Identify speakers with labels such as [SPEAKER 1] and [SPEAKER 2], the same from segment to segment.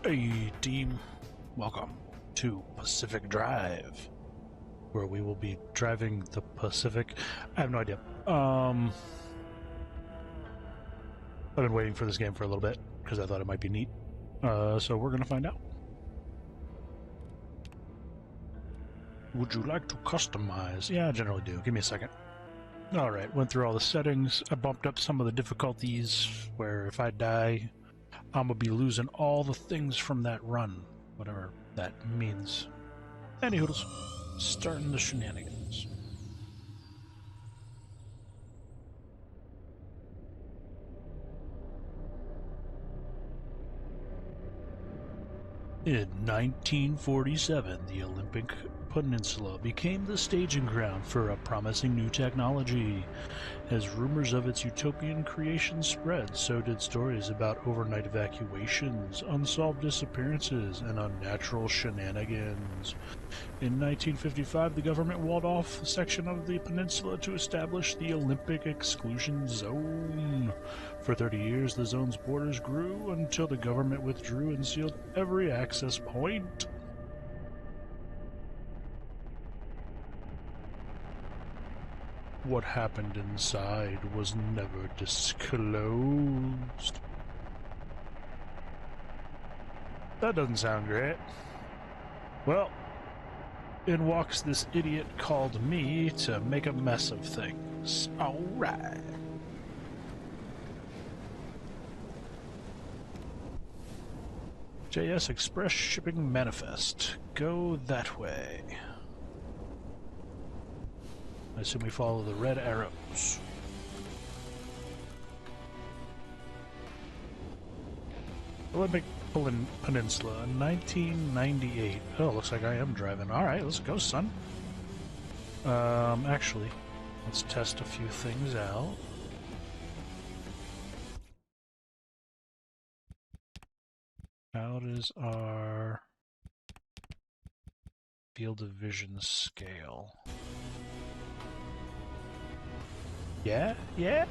[SPEAKER 1] Hey team, welcome to Pacific Drive, where we will be driving the Pacific. I have no idea. I've been waiting for this game for a little bit because I thought it might be neat. So we're gonna find out. Would you like to customize? Yeah, I generally do. Give me a second. Alright, went through all the settings. I bumped up some of the difficulties where if I die, I'm gonna be losing all the things from that run, whatever that means. Anyhoodles, starting the shenanigans. In 1947, the Olympic Peninsula became the staging ground for a promising new technology. As rumors of its utopian creation spread, so did stories about overnight evacuations, unsolved disappearances, and unnatural shenanigans. In 1955, the government walled off a section of the peninsula to establish the Olympic Exclusion Zone. For 30 years, the zone's borders grew until the government withdrew and sealed every access point. What happened inside was never disclosed. That doesn't sound great. Well, in walks this idiot called me to make a mess of things. Alright. JS Express Shipping Manifest. Go that way. I assume we follow the red arrows. Olympic Peninsula, 1998. Oh, looks like I am driving. Alright, let's go, son. Actually, let's test a few things out. How does our field of vision scale? Yeah? Yeah?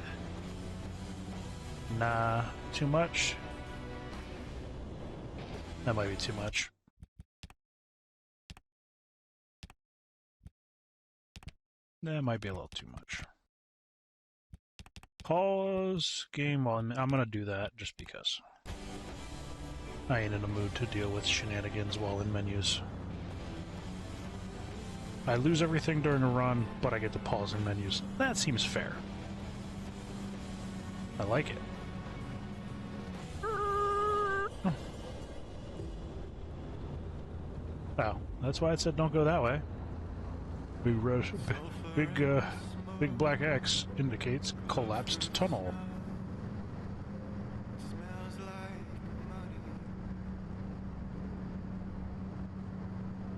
[SPEAKER 1] Nah, too much? That might be too much. That might be a little too much. Pause game on. I'm gonna do that just because. I ain't in a mood to deal with shenanigans while in menus. I lose everything during a run, but I get to pause in menus. That seems fair. I like it. Oh, that's why it said don't go that way. Big black X indicates collapsed tunnel.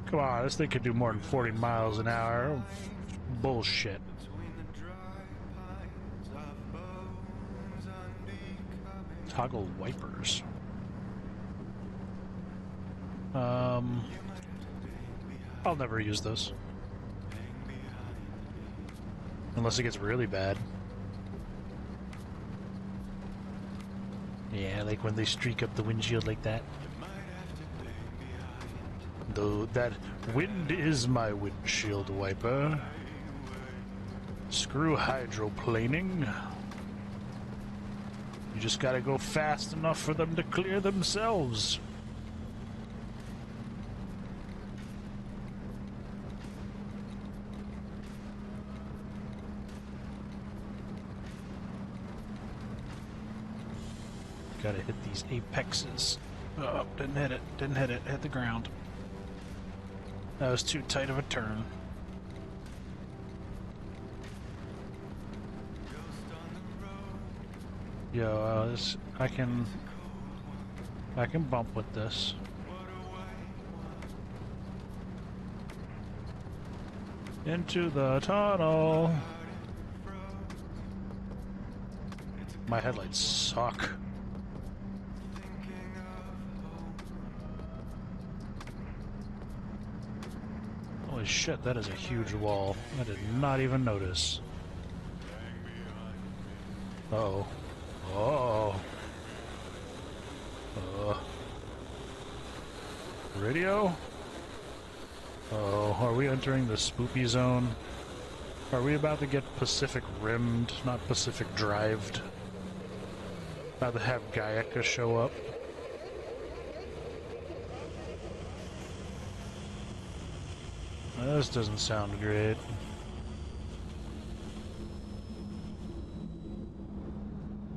[SPEAKER 1] Come on, this thing could do more than 40 miles an hour. Bullshit. Toggle wipers. I'll never use those. Unless it gets really bad. Yeah, like when they streak up the windshield like that. Though that wind is my windshield wiper. Screw hydroplaning. You just gotta go fast enough for them to clear themselves. Gotta hit these apexes. Oh, didn't hit it. Didn't hit it. Hit the ground. That was too tight of a turn. Yo, I can bump with this. Into the tunnel. My headlights suck. Holy shit, that is a huge wall. I did not even notice. Uh-oh. Uh-oh. Radio? Oh, are we entering the spoopy zone? Are we about to get Pacific rimmed, not Pacific drived? About to have Gaika show up? This doesn't sound great.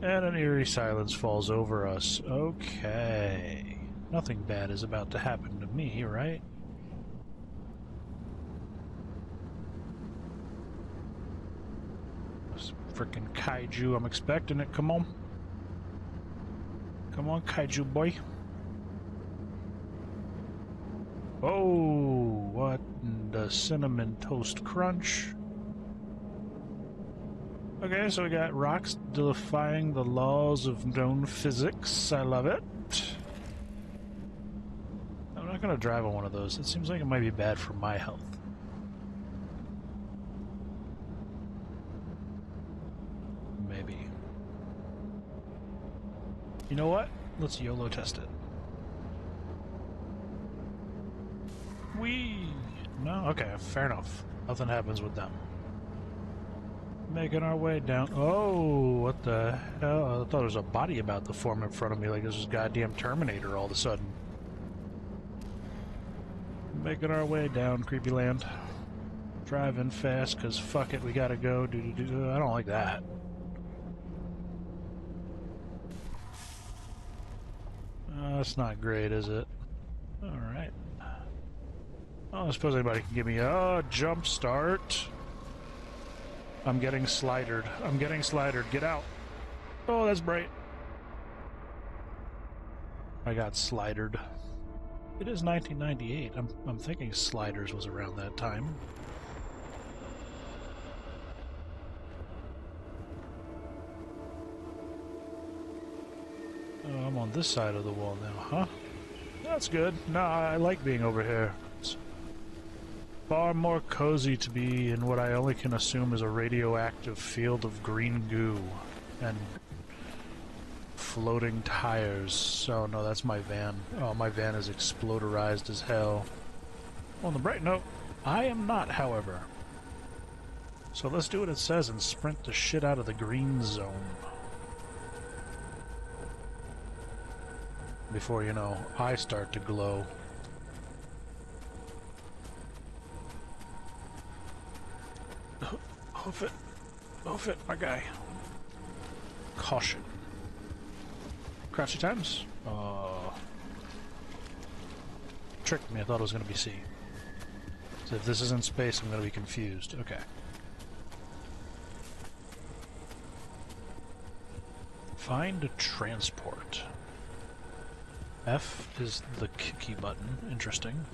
[SPEAKER 1] And an eerie silence falls over us. Okay. Nothing bad is about to happen to me, right? This frickin' kaiju, I'm expecting it. Come on. Come on, kaiju boy. Oh, what in the cinnamon toast crunch? Okay, so we got rocks defying the laws of known physics. I love it. I'm not gonna drive on one of those. It seems like it might be bad for my health. Maybe. You know what? Let's YOLO test it. Whee! No? Okay, fair enough. Nothing happens with them. Making our way down. Oh, what the hell? I thought there was a body about to form in front of me like this was goddamn Terminator all of a sudden. Making our way down, creepy land. Driving fast, because fuck it, we gotta go. I don't like that. That's not great, is it? Alright. Oh, I suppose anybody can give me a jump start. I'm getting slidered. I'm getting slidered. Get out. Oh, that's bright. I got slidered. It is 1998. I'm thinking Sliders was around that time. Oh, I'm on this side of the wall now, huh? That's good. No, I like being over here. It's far more cozy to be in what I only can assume is a radioactive field of green goo and floating tires. Oh no, that's my van. Oh, my van is exploderized as hell. On the bright note, I am not, however. So let's do what it says and sprint the shit out of the green zone. Before, you know, I start to glow. Hoof it. Hoof it, my guy. Caution. Crouchy times. Tricked me, I thought it was going to be C. So if this isn't space, I'm going to be confused. Okay. Find transport. F is the key button. Interesting.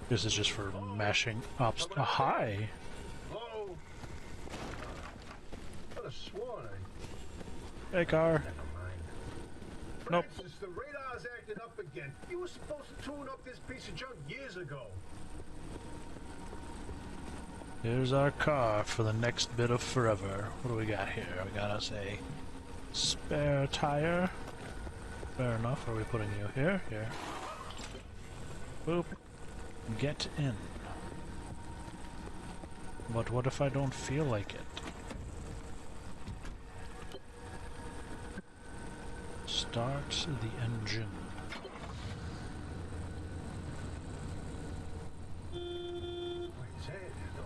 [SPEAKER 1] This is just for mashing ops. Oh, hi!
[SPEAKER 2] Hello? Could have sworn
[SPEAKER 1] Hey, car.
[SPEAKER 2] Never mind.
[SPEAKER 1] Nope.
[SPEAKER 2] Francis, the radar's acting up again. You were supposed to tune up this piece of junk years ago.
[SPEAKER 1] Here's our car for the next bit of forever. What do we got here? We got us a spare tire. Fair enough. Are we putting you here? Here. Boop. Get in. But what if I don't feel like it? Start the engine.
[SPEAKER 2] Wait, is that?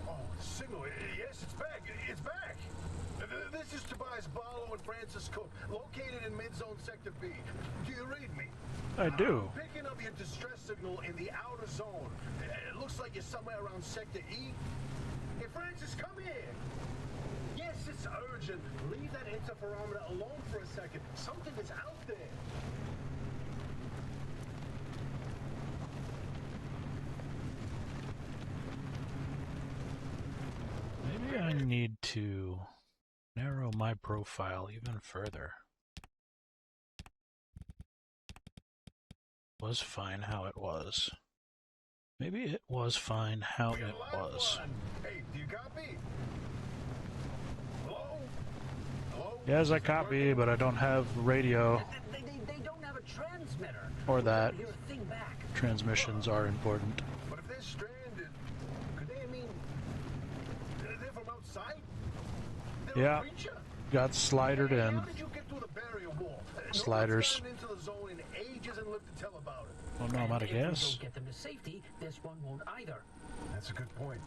[SPEAKER 2] Oh, the signal. Yes, it's back. It's back. This is Tobias Barlow and Francis Cook, located in mid-zone sector B. Do you read me?
[SPEAKER 1] I do.
[SPEAKER 2] I'm picking up your distress signal in the outer zone. It looks like you're somewhere around sector E. Hey, Francis, come here. Yes, it's urgent. Leave that interferometer alone for a second. Something is out there.
[SPEAKER 1] Maybe I need to narrow my profile even further. Was fine how it was. Maybe it was fine how it was.
[SPEAKER 2] Hey, do you copy? Hello? Hello?
[SPEAKER 1] Yes, I copy, but I don't have radio.
[SPEAKER 3] They don't have a transmitter.
[SPEAKER 1] Or that.
[SPEAKER 3] Hear a thing back.
[SPEAKER 1] Transmissions are important.
[SPEAKER 2] But if they're stranded, could they, I mean, they're from outside? They're
[SPEAKER 1] Yeah.
[SPEAKER 2] a creature?
[SPEAKER 1] Got slidered in.
[SPEAKER 2] How did you get through the barrier wall?
[SPEAKER 1] Sliders.
[SPEAKER 2] No one's gotten into the zone in ages and lived to tell about it.
[SPEAKER 1] Oh no, I'm out of
[SPEAKER 3] If we
[SPEAKER 1] gas.
[SPEAKER 3] don't get them to safety, this one won't either.
[SPEAKER 2] That's a good point.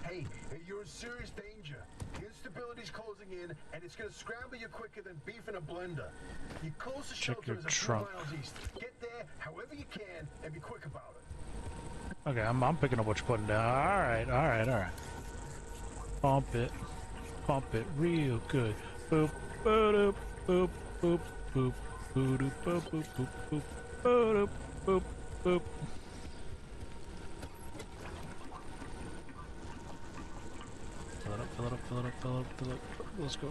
[SPEAKER 2] Hey, you're in serious danger. The instability's closing in, and it's gonna scramble you quicker than beef in a blender. Your closest
[SPEAKER 1] Check
[SPEAKER 2] shelter
[SPEAKER 1] your
[SPEAKER 2] is a few
[SPEAKER 1] trunk.
[SPEAKER 2] miles east. Get there however you can, and be quick about it.
[SPEAKER 1] Okay, I'm picking up what you're putting down. Alright. Pump it real good. Boop, boop, boop, boop, boop, boop, boop, boop, boop, boop, boop, boop, boop. Fill it up. Let's go.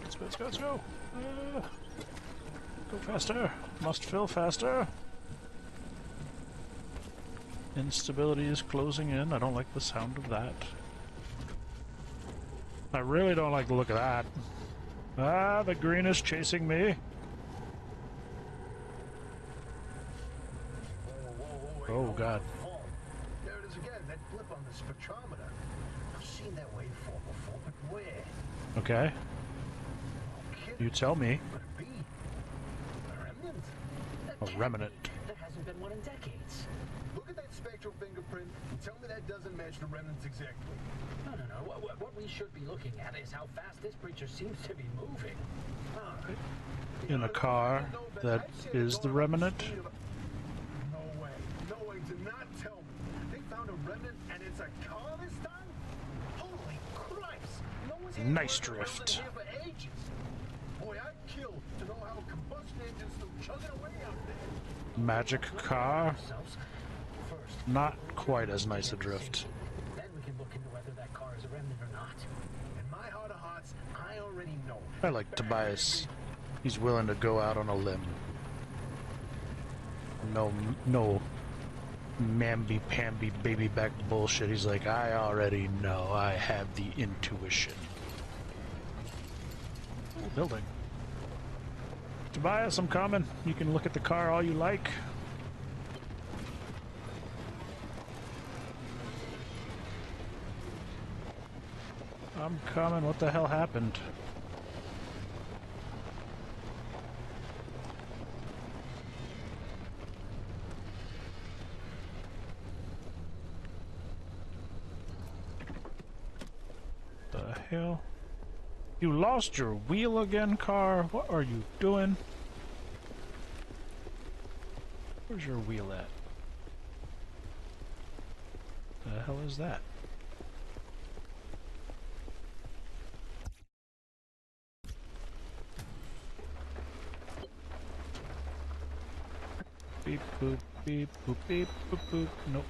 [SPEAKER 1] Go faster. Must fill faster. Instability is closing in. I don't like the sound of that. I really don't like the look of that. Ah, the green is chasing me.
[SPEAKER 2] Whoa,
[SPEAKER 1] Oh, God.
[SPEAKER 2] There it is again, that blip on the spectrometer. I've seen that waveform before, but where?
[SPEAKER 1] Okay,
[SPEAKER 2] Kidding.
[SPEAKER 1] you tell me.
[SPEAKER 2] Could it be? A remnant?
[SPEAKER 1] A remnant.
[SPEAKER 3] There hasn't been one in decades.
[SPEAKER 2] Look at that spectral fingerprint and tell me that doesn't match the remnants exactly.
[SPEAKER 3] No. What we should be looking at is how fast this creature seems to be moving.
[SPEAKER 1] In a car that is the remnant.
[SPEAKER 2] No way, do not tell me. They found a remnant and it's a car this time? Holy Christ! No one's had
[SPEAKER 1] Nice
[SPEAKER 2] one of those
[SPEAKER 1] drift.
[SPEAKER 2] in here for ages. Boy, I'd kill to know how a combustion engine's still chugging away out there.
[SPEAKER 1] Magic car.
[SPEAKER 3] Ourselves. First,
[SPEAKER 1] Not quite as nice a drift.
[SPEAKER 3] then we can look into whether that car is a remnant or not.
[SPEAKER 2] In my heart of hearts, I already know.
[SPEAKER 1] I like Tobias. He's willing to go out on a limb. No mamby-pamby baby-back bullshit. He's like, I already know. I have the intuition. Building. Tobias, I'm coming. You can look at the car all you like. I'm coming. What the hell happened? The hell? You lost your wheel again, car? What are you doing? Where's your wheel at? The hell is that? Beep boop beep boop beep boop boop. Nope.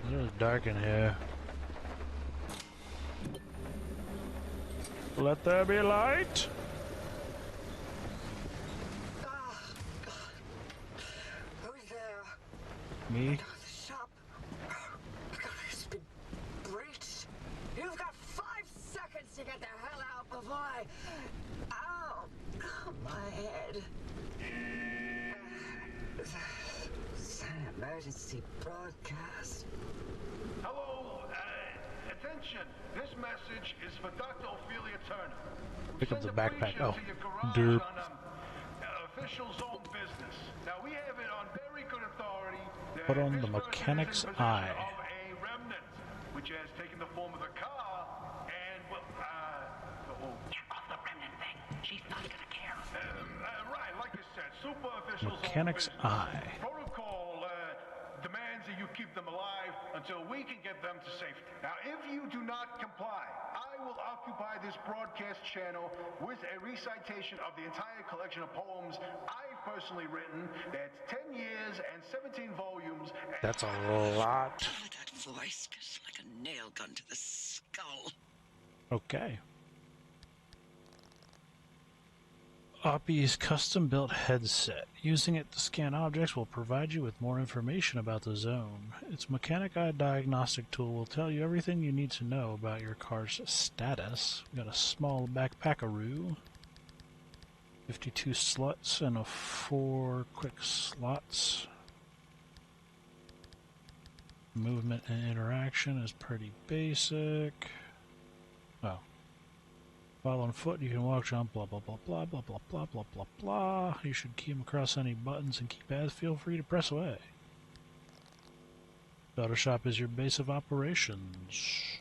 [SPEAKER 1] It's really dark in here. Let there be light.
[SPEAKER 4] Who's there?
[SPEAKER 1] Me.
[SPEAKER 4] The shop. God, it's been breached. You've got 5 seconds to get the hell out before I... Ow! My head. It's an emergency broadcast.
[SPEAKER 2] Hello, attention. This message is for Dr. Ophelia Turner.
[SPEAKER 1] Pick up the
[SPEAKER 2] Send a
[SPEAKER 1] backpack.
[SPEAKER 2] preacher
[SPEAKER 1] Oh,
[SPEAKER 2] to your garage
[SPEAKER 1] derp.
[SPEAKER 2] on official zone business. Now we have it on very good authority. that
[SPEAKER 1] Put on
[SPEAKER 2] this
[SPEAKER 1] the
[SPEAKER 2] person is
[SPEAKER 1] mechanic's
[SPEAKER 2] in possession
[SPEAKER 1] eye.
[SPEAKER 2] Of a remnant, which has taken the form of a car, and well,
[SPEAKER 3] Get off the remnant thing. She's not gonna care.
[SPEAKER 2] right, like I said, super official
[SPEAKER 1] Mechanic's
[SPEAKER 2] zone business.
[SPEAKER 1] eye.
[SPEAKER 2] Protocol demands that you keep them alive until we can get them to safety. Now, if you do not comply, I will occupy this broadcast channel with a recitation of the entire collection of poems I've personally written. That's 10 years and 17 volumes.
[SPEAKER 1] That's a lot.
[SPEAKER 4] God, that voice goes like a nail gun to the skull.
[SPEAKER 1] Okay. Oppie's custom-built headset. Using it to scan objects will provide you with more information about the zone. Its mechanic eye diagnostic tool will tell you everything you need to know about your car's status. We got a small backpackaroo. 52 slots and a 4 quick slots. Movement and interaction is pretty basic. Oh. While on foot, you can walk, jump, blah, blah, blah, blah, blah, blah, blah, blah, blah, blah. You should key across any buttons and keypads. Feel free to press away. Photoshop is your base of operations.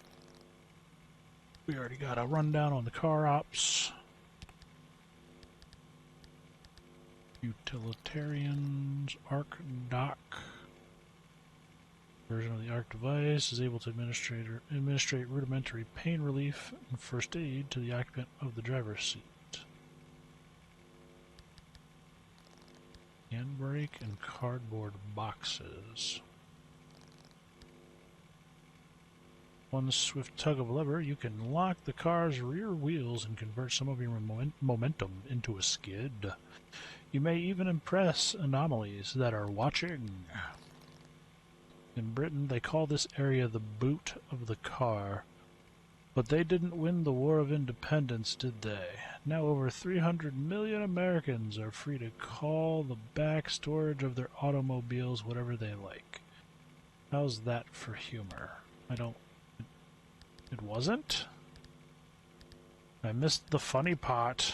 [SPEAKER 1] We already got a rundown on the car ops. Utilitarians, Arc Dock. Version of the Arc device is able to administrate rudimentary pain relief and first aid to the occupant of the driver's seat. Handbrake and cardboard boxes. One swift tug of a lever, you can lock the car's rear wheels and convert some of your momentum into a skid. You may even impress anomalies that are watching. In Britain, they call this area the boot of the car. But they didn't win the War of Independence, did they? Now over 300 million Americans are free to call the back storage of their automobiles whatever they like. How's that for humor? It wasn't? I missed the funny part.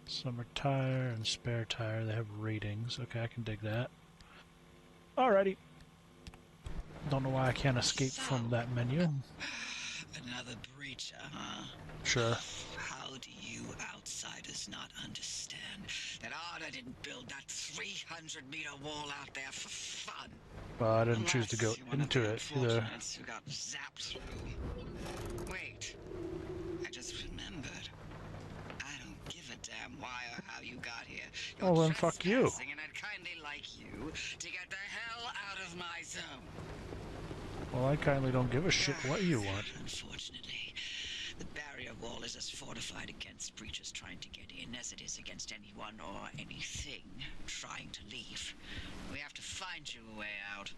[SPEAKER 1] Summer tire and spare tire, they have ratings. Okay, I can dig that. Alrighty. Don't know why I can't escape from that menu.
[SPEAKER 5] Another breacher, huh?
[SPEAKER 1] Sure.
[SPEAKER 5] How do you outsiders not understand that Arda didn't build that 300-meter wall out there for fun?
[SPEAKER 1] Well, I didn't choose to go into it either.
[SPEAKER 5] Who got zapped through. Wait, I just remembered. I don't give a damn why or how you got here. You're
[SPEAKER 1] well, then fuck you.
[SPEAKER 5] And I'd kindly like you to get the hell out of my zone.
[SPEAKER 1] Well, I kindly don't give a shit what you want.
[SPEAKER 5] Unfortunately, the barrier wall is as fortified against breachers trying to get in as it is against anyone or anything trying to leave. We have to find you a way out.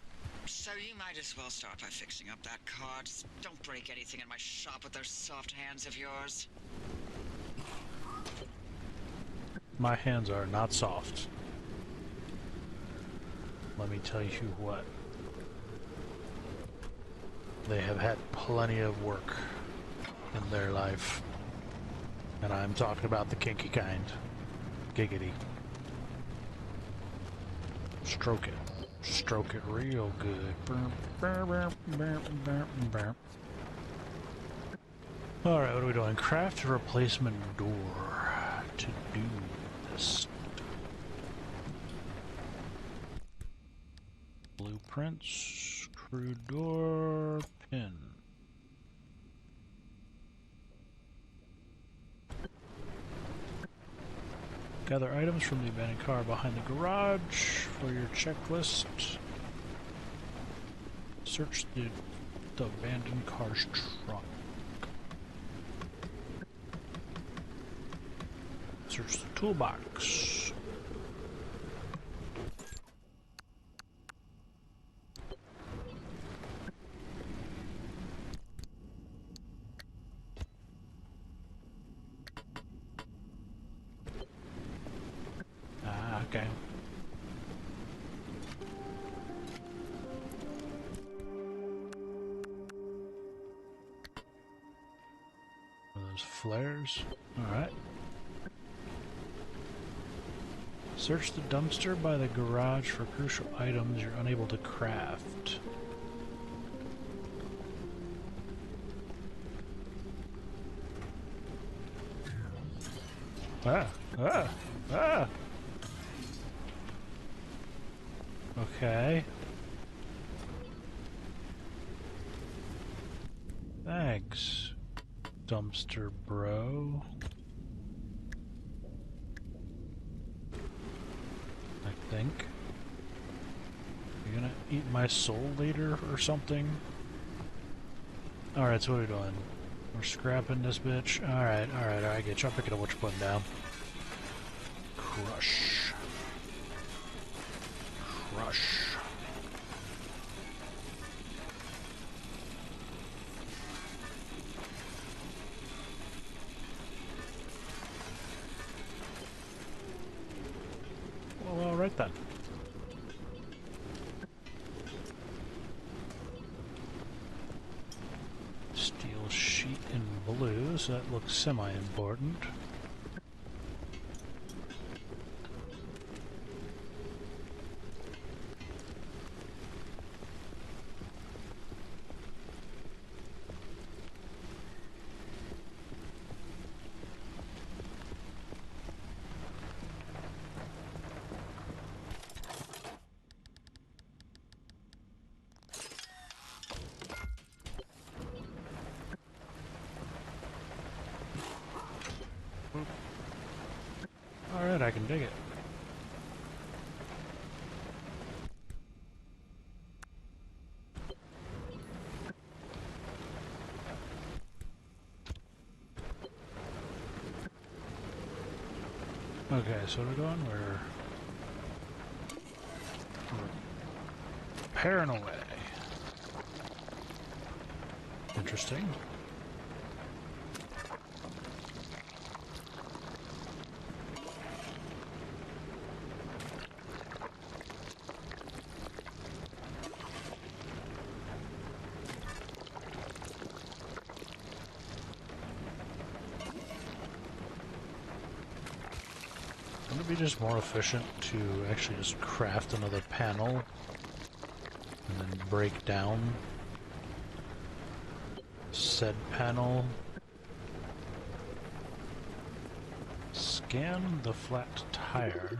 [SPEAKER 5] So you might as well start by fixing up that car. Just don't break anything in my shop with those soft hands of yours.
[SPEAKER 1] My hands are not soft. Let me tell you what. They have had plenty of work in their life. And I'm talking about the kinky kind. Giggity. Stroke it. Stroke it real good. Alright, what are we doing? Craft a replacement door to do this. Blueprints, screw door, pin. Gather items from the abandoned car behind the garage for your checklist. Search the abandoned car's trunk. Search the toolbox. Okay. Those flares. Alright. Search the dumpster by the garage for crucial items you're unable to craft. Ah! Okay. Thanks, dumpster bro. I think. You're gonna eat my soul later or something? Alright, so what are we doing? We're scrapping this bitch. Alright, I get you. I'll pick it up what you're putting down. Crush. then. Steel sheet in blue, so that looks semi-important. Alright, I can dig it. Okay, so we're going, we're repairing away. Interesting. Wouldn't it be just more efficient to actually just craft another panel and then break down said panel? Scan the flat tire.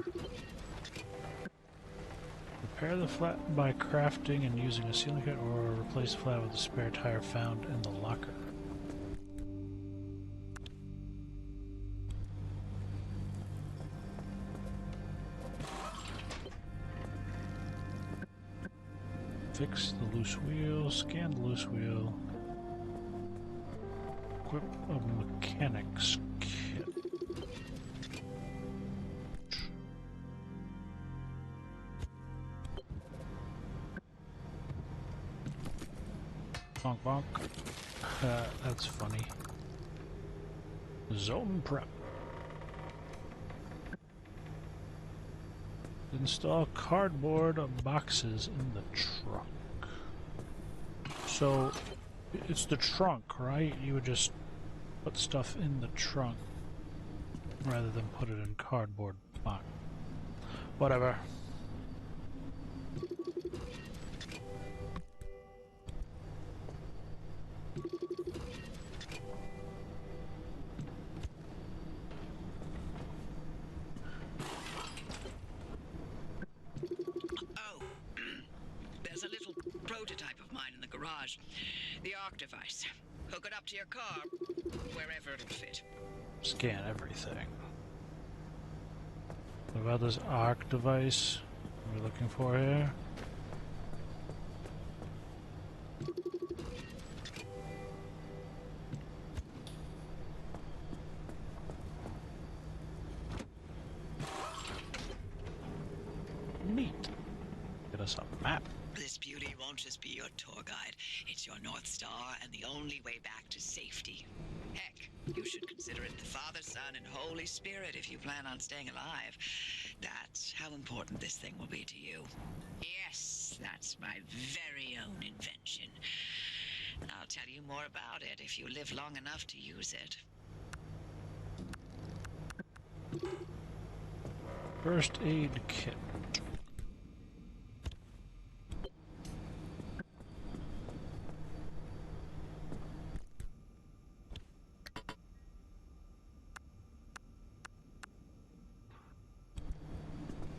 [SPEAKER 1] Repair the flat by crafting and using a sealing kit, or replace the flat with a spare tire found in the locker. Fix the loose wheel, scan the loose wheel, equip a mechanic's kit. Bonk bonk. That's funny. Zone prep. Install cardboard boxes in the trunk. So, it's the trunk, right? You would just put stuff in the trunk rather than put it in cardboard box. Whatever.
[SPEAKER 5] The ARC device. Hook it up to your car, wherever it'll fit.
[SPEAKER 1] Scan everything. What about this ARC device we're looking for here? Neat. Get us a map.
[SPEAKER 5] This beauty won't just be your tour guide. It's your North Star and the only way back to safety. Heck, you should consider it the Father, Son, and Holy Spirit if you plan on staying alive. That's how important this thing will be to you. Yes, that's my very own invention. I'll tell you more about it if you live long enough to use it.
[SPEAKER 1] First aid kit.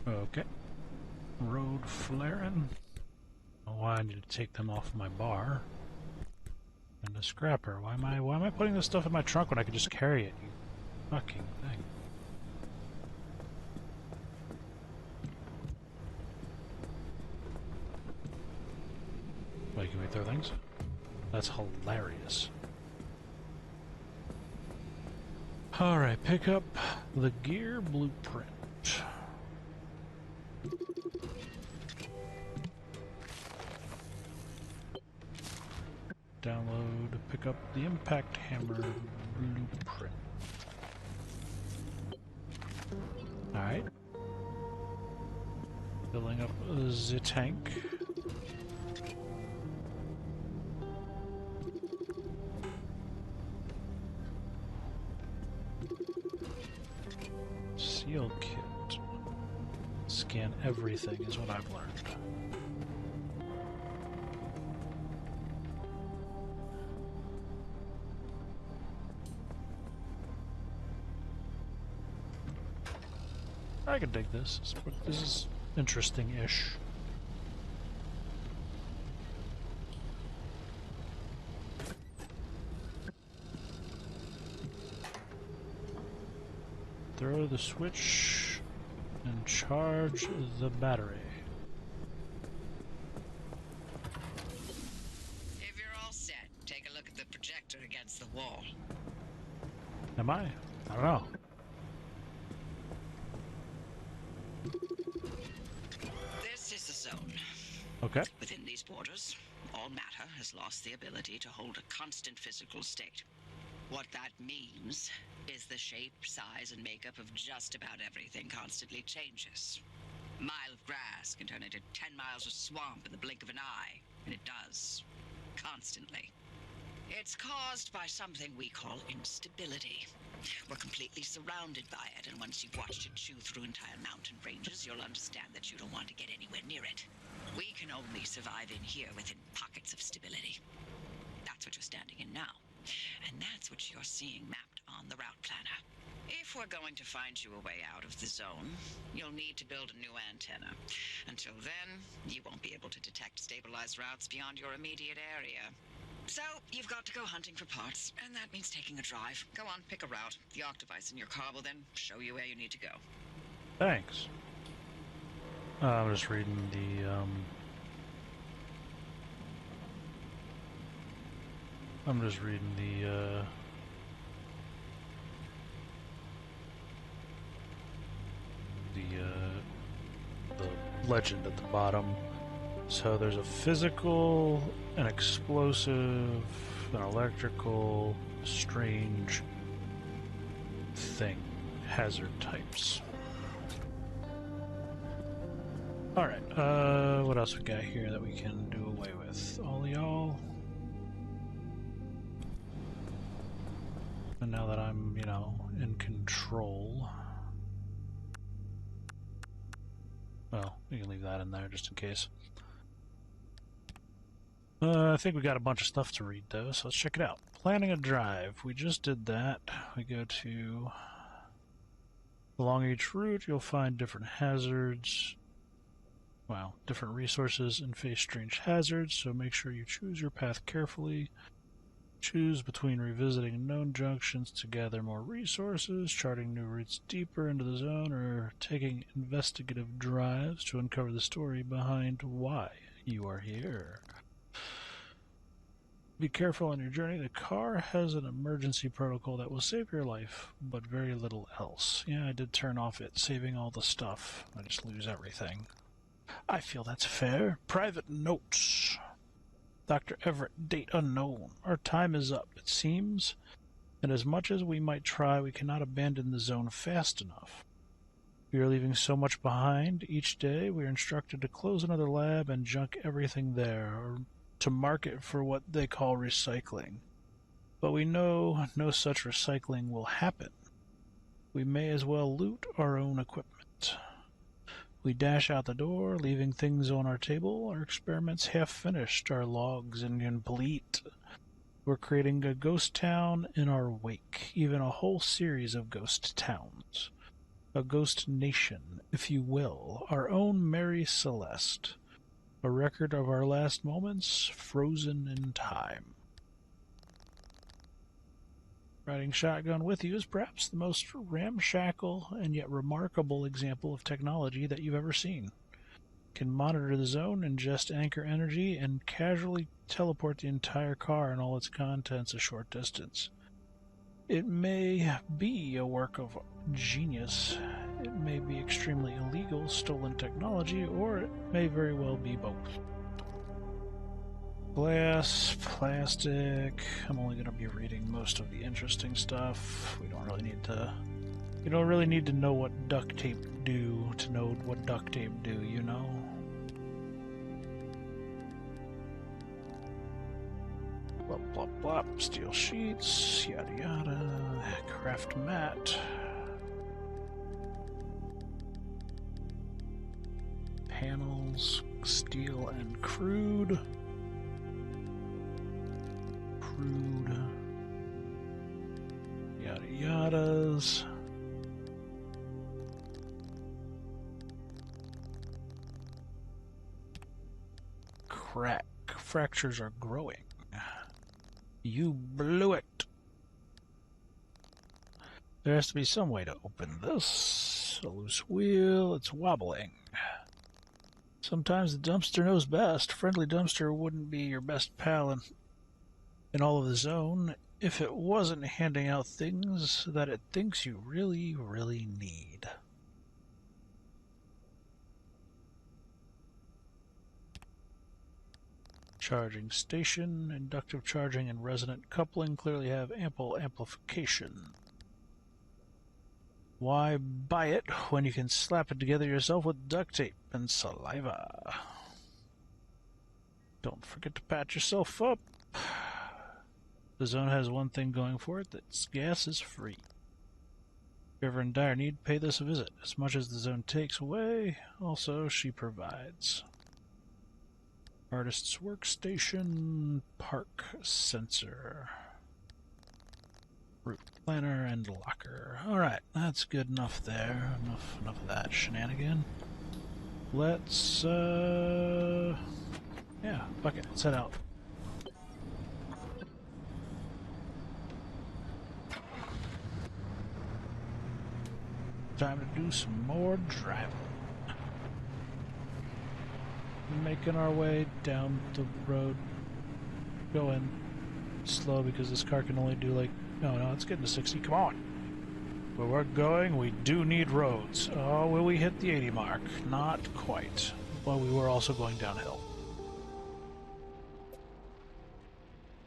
[SPEAKER 1] Okay. Road flaring. Oh, why I need to take them off my bar. And a scrapper. Why am I putting this stuff in my trunk when I could just carry it? You fucking thing. Wait, can we throw things? That's hilarious. Alright, pick up the gear blueprint. Download, pick up the impact hammer blueprint. Filling up the tank. Seal kit. Scan everything is what I've learned. I can dig this. This is interesting-ish. Throw the switch and charge the battery.
[SPEAKER 5] If you're all set, take a look at the projector against the wall.
[SPEAKER 1] Am I? I don't know.
[SPEAKER 5] This is the zone.
[SPEAKER 1] Okay.
[SPEAKER 5] Within these borders, all matter has lost the ability to hold a constant physical state. What that means is the shape, size, and makeup of just about everything constantly changes. A mile of grass can turn into 10 miles of swamp in the blink of an eye, and it does. Constantly. It's caused by something we call instability. We're completely surrounded by it, and once you've watched it chew through entire mountain ranges, you'll understand that you don't want to get anywhere near it. We can only survive in here within pockets of stability. That's what you're standing in now. And that's what you're seeing mapped on the route planner. If we're going to find you a way out of the zone, you'll need to build a new antenna. Until then, you won't be able to detect stabilized routes beyond your immediate area. So, you've got to go hunting for parts, and that means taking a drive. Go on, pick a route. The arc device in your car will then show you where you need to go.
[SPEAKER 1] Thanks. I'm just reading the, I'm just reading the legend at the bottom. So there's a physical, an explosive, an electrical, strange thing, hazard types. Alright, what else we got here that we can do away with? All y'all. And now that I'm, you know, in control. Well, we can leave that in there just in case. I think we got a bunch of stuff to read though, so let's check it out. Planning a drive. We just did that. We go to... Along each route, you'll find different hazards. Wow, different resources and face strange hazards, so make sure you choose your path carefully. Choose between revisiting known junctions to gather more resources, charting new routes deeper into the zone, or taking investigative drives to uncover the story behind why you are here. Be careful on your journey. The car has an emergency protocol that will save your life, but very little else. Yeah, I did turn off it, saving all the stuff. I just lose everything. I feel that's fair. Private notes. Dr. Everett, date unknown. Our time is up, it seems, and as much as we might try, we cannot abandon the zone fast enough. We are leaving so much behind. Each day, we are instructed to close another lab and junk everything there, or to mark it for what they call recycling. But we know no such recycling will happen. We may as well loot our own equipment. We dash out the door, leaving things on our table, our experiments half finished, our logs incomplete. We're creating a ghost town in our wake, even a whole series of ghost towns. A ghost nation, if you will, our own Mary Celeste. A record of our last moments, frozen in time. Riding shotgun with you is perhaps the most ramshackle and yet remarkable example of technology that you've ever seen. Can monitor the zone, ingest anchor energy, and casually teleport the entire car and all its contents a short distance. It may be a work of genius. It may be extremely illegal, stolen technology, or it may very well be both. Glass, plastic. I'm only going to be reading most of the interesting stuff. We don't really need to You don't really need to know what duct tape do to know what duct tape do, you know? Blop, blop, blop. Steel sheets, yada yada. Craft mat. Panels, steel and crude. Yada yadas. Crack. Fractures are growing. You blew it. There has to be some way to open this. A loose wheel. It's wobbling. Sometimes the dumpster knows best. Friendly dumpster wouldn't be your best pal in all of the zone if it wasn't handing out things that it thinks you really, really need. Charging station, inductive charging and resonant coupling clearly have ample amplification. Why buy it when you can slap it together yourself with duct tape and saliva? Don't forget to patch yourself up. The zone has one thing going for it, that gas is free. If you're ever in dire need, pay this a visit. As much as the zone takes away, also she provides. Artist's workstation, park sensor, route planner, and locker. Alright, that's good enough there. Enough of that shenanigan. Let's, yeah, fuck it, let's head out. Time to do some more driving. Making our way down the road. Going slow because this car can only do like... No, it's getting to 60. Come on. Where we're going, we do need roads. Oh, will we hit the 80 mark? Not quite. But we were also going downhill.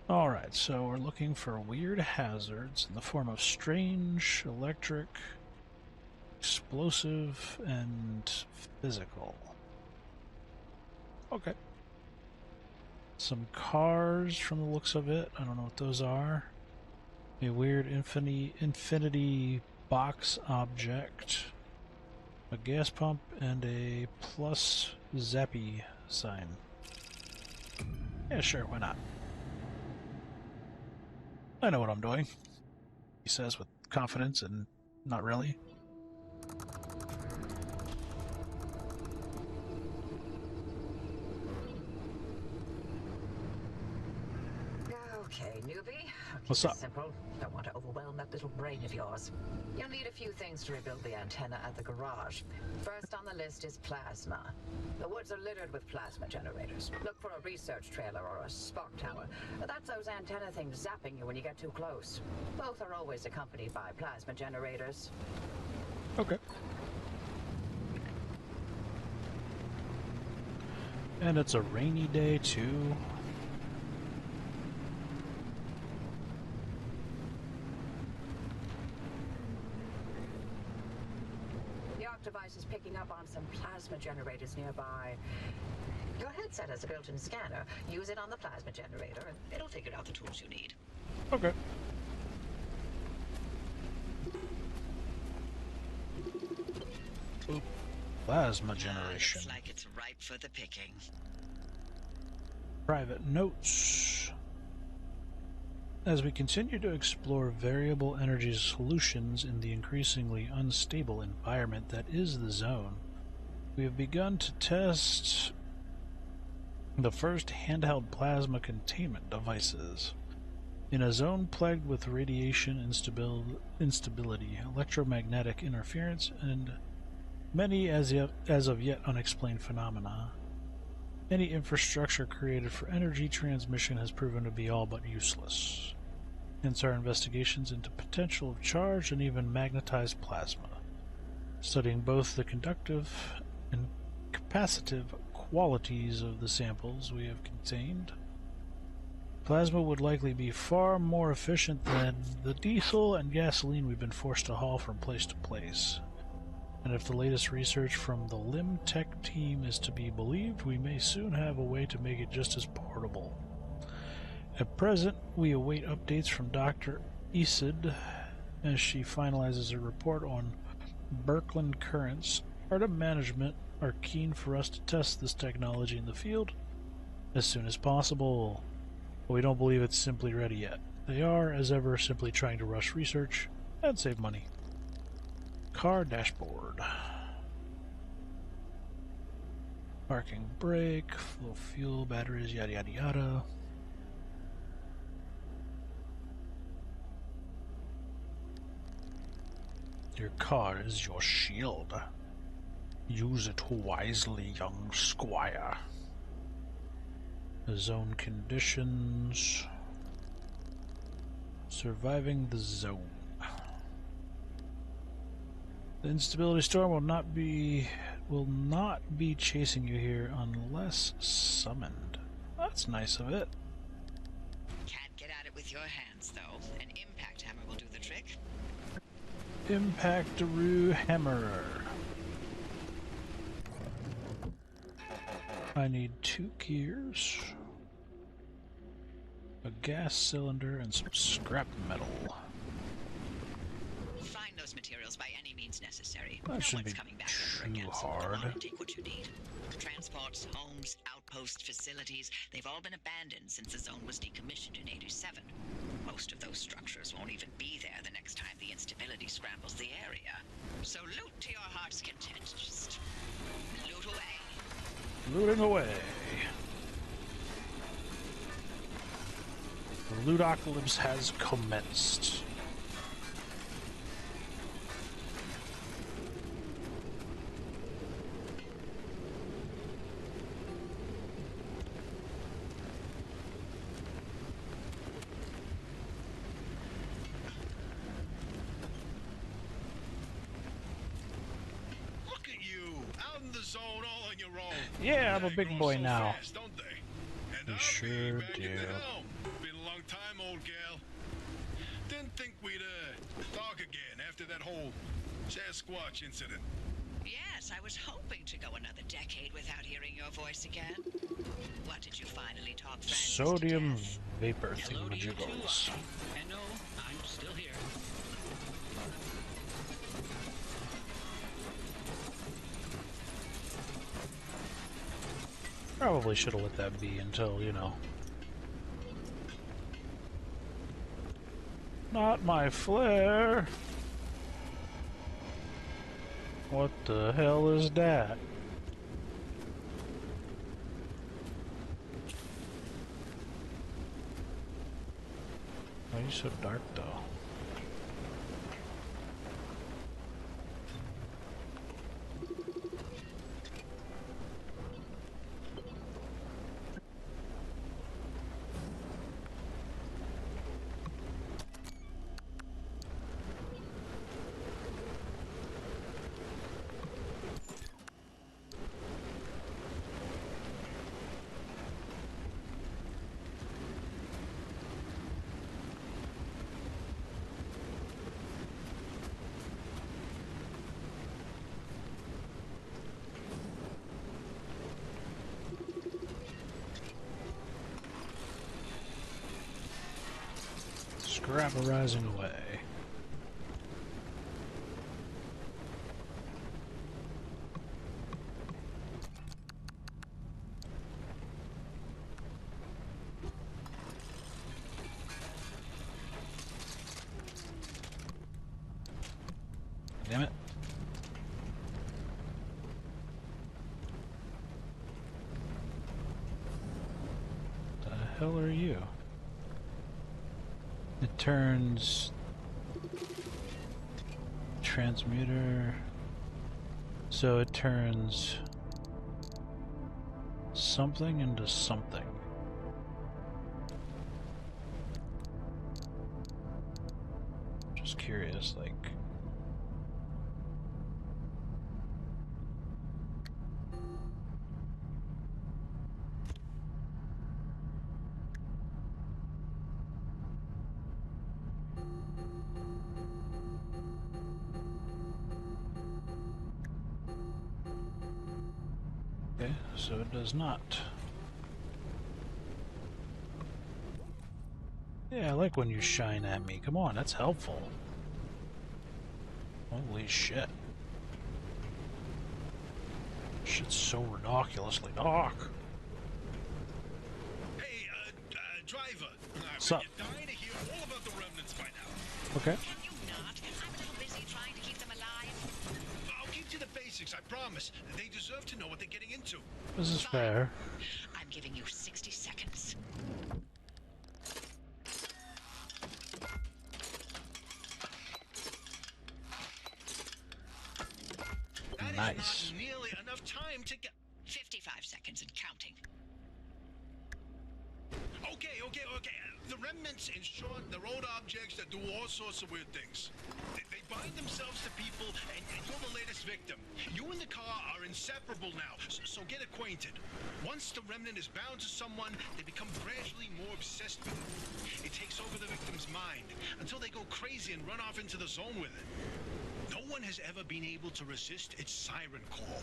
[SPEAKER 1] Alright, so we're looking for weird hazards in the form of strange, electric, explosive, and physical. Okay. Some cars from the looks of it. I don't know what those are. A weird infinity box object. A gas pump and a plus zappy sign. Yeah, sure, why not? I know what I'm doing, he says with confidence and not really.
[SPEAKER 4] Okay, newbie.
[SPEAKER 1] What's up?
[SPEAKER 4] Simple. Don't want to overwhelm that little brain of yours. You'll need a few things to rebuild the antenna at the garage. First on the list is plasma. The woods are littered with plasma generators. Look for a research trailer or a spark tower. That's those antenna things zapping you when you get too close. Both are always accompanied by plasma generators.
[SPEAKER 1] Okay. And it's a rainy day too.
[SPEAKER 4] Device is picking up on some plasma generators nearby. Your headset has a built-in scanner. Use it on the plasma generator and it'll figure out the tools you need.
[SPEAKER 1] Okay. Oop. Plasma generation.
[SPEAKER 5] Looks like it's ripe for the picking.
[SPEAKER 1] Private notes. As we continue to explore variable energy solutions in the increasingly unstable environment that is the zone, we have begun to test the first handheld plasma containment devices. In a zone plagued with radiation instability, electromagnetic interference, and many as of yet unexplained phenomena, any infrastructure created for energy transmission has proven to be all but useless. Hence our investigations into potential of charged and even magnetized plasma, studying both the conductive and capacitive qualities of the samples we have contained. Plasma would likely be far more efficient than the diesel and gasoline we've been forced to haul from place to place. And if the latest research from the Lim Tech team is to be believed, we may soon have a way to make it just as portable. At present, we await updates from Dr. Isid as she finalizes a report on Birkeland currents. Art management are keen for us to test this technology in the field as soon as possible. But we don't believe it's simply ready yet. They are, as ever, simply trying to rush research and save money. Car dashboard. Parking brake, low fuel, batteries, yada yada yada. Your car is your shield. Use it wisely, young squire. The zone conditions. Surviving the zone. The instability storm will not be chasing you here unless summoned. That's nice of it.
[SPEAKER 5] Can't get at it with your hands, though. An impact hammer will do the trick.
[SPEAKER 1] Impactaroo hammer. I need 2 gears, a gas cylinder, and some scrap metal.
[SPEAKER 5] Find those materials by any means necessary.
[SPEAKER 1] That
[SPEAKER 5] No
[SPEAKER 1] shouldn't
[SPEAKER 5] one's
[SPEAKER 1] be
[SPEAKER 5] coming back
[SPEAKER 1] too
[SPEAKER 5] over again, so come
[SPEAKER 1] hard.
[SPEAKER 5] on and take what you need. Transports, homes, outpost facilities, they've all been abandoned since the zone was decommissioned in 87. Most of those structures won't even be there the next time the instability scrambles the area. So loot to your heart's content. Just loot away.
[SPEAKER 1] Looting away. The lootocalypse has commenced.
[SPEAKER 2] Look at you, out in the zone all on your own.
[SPEAKER 1] Yeah, I'm a
[SPEAKER 2] They
[SPEAKER 1] big
[SPEAKER 2] grow
[SPEAKER 1] boy
[SPEAKER 2] so
[SPEAKER 1] now.
[SPEAKER 2] fast, don't they? And
[SPEAKER 1] They
[SPEAKER 2] I'll
[SPEAKER 1] sure
[SPEAKER 2] be back
[SPEAKER 1] do.
[SPEAKER 2] at the helm. Been a long time, old gal. Didn't think we'd talk again after that whole Sasquatch incident.
[SPEAKER 5] Yes, I was hoping to go another decade without hearing your voice again. What did you finally talk Francis to
[SPEAKER 1] Sodium
[SPEAKER 5] death?
[SPEAKER 1] vapor
[SPEAKER 3] Hello to you too,
[SPEAKER 1] thingamajiggles.
[SPEAKER 3] and no, I'm still here.
[SPEAKER 1] Probably should have let that be until, you know. Not my flare. What the hell is that? Why are you so dark though? Scrap arising away. Damn it. The hell are you? It turns transmuter, so it turns something into something. Just curious, like. so it does not. Yeah, I like when you shine at me. Come on, that's helpful. Holy shit. Shit's so ridiculously dark.
[SPEAKER 2] Hey, driver.
[SPEAKER 1] What's up?
[SPEAKER 2] You're dying to hear all about the remnants by now.
[SPEAKER 1] Okay.
[SPEAKER 5] Can you not? I'm a little busy trying to keep them alive.
[SPEAKER 2] I'll keep to the basics, I promise. They deserve to know what they're getting into.
[SPEAKER 1] This is fair.
[SPEAKER 5] I'm giving you 60 seconds.
[SPEAKER 2] That
[SPEAKER 1] Nice.
[SPEAKER 2] is not nearly enough time to get...
[SPEAKER 5] 55 seconds and counting.
[SPEAKER 2] Okay. The remnants, in short, they're old objects that do all sorts of weird things. They bind themselves to people, and you're the latest victim. You and the car are inseparable now, so get acquainted. Once the remnant is bound to someone, they become gradually more obsessed with it. It takes over the victim's mind, until they go crazy and run off into the zone with it. No one has ever been able to resist its siren call.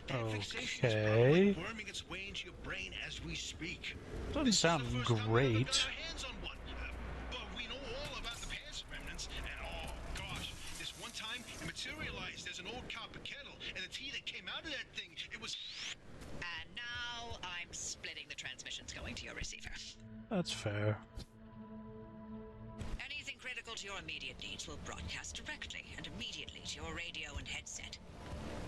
[SPEAKER 2] That fixation is probably worming its way into your brain as we speak.
[SPEAKER 1] Doesn't sound great.
[SPEAKER 2] But we know all about the past remnants, and oh gosh, this one time it materialized as an old copper kettle, and the tea that came out of that thing, it was...
[SPEAKER 5] And now I'm splitting the transmissions going to your receiver.
[SPEAKER 1] That's fair.
[SPEAKER 5] Anything critical to your immediate needs will broadcast directly and immediately to your radio and headset.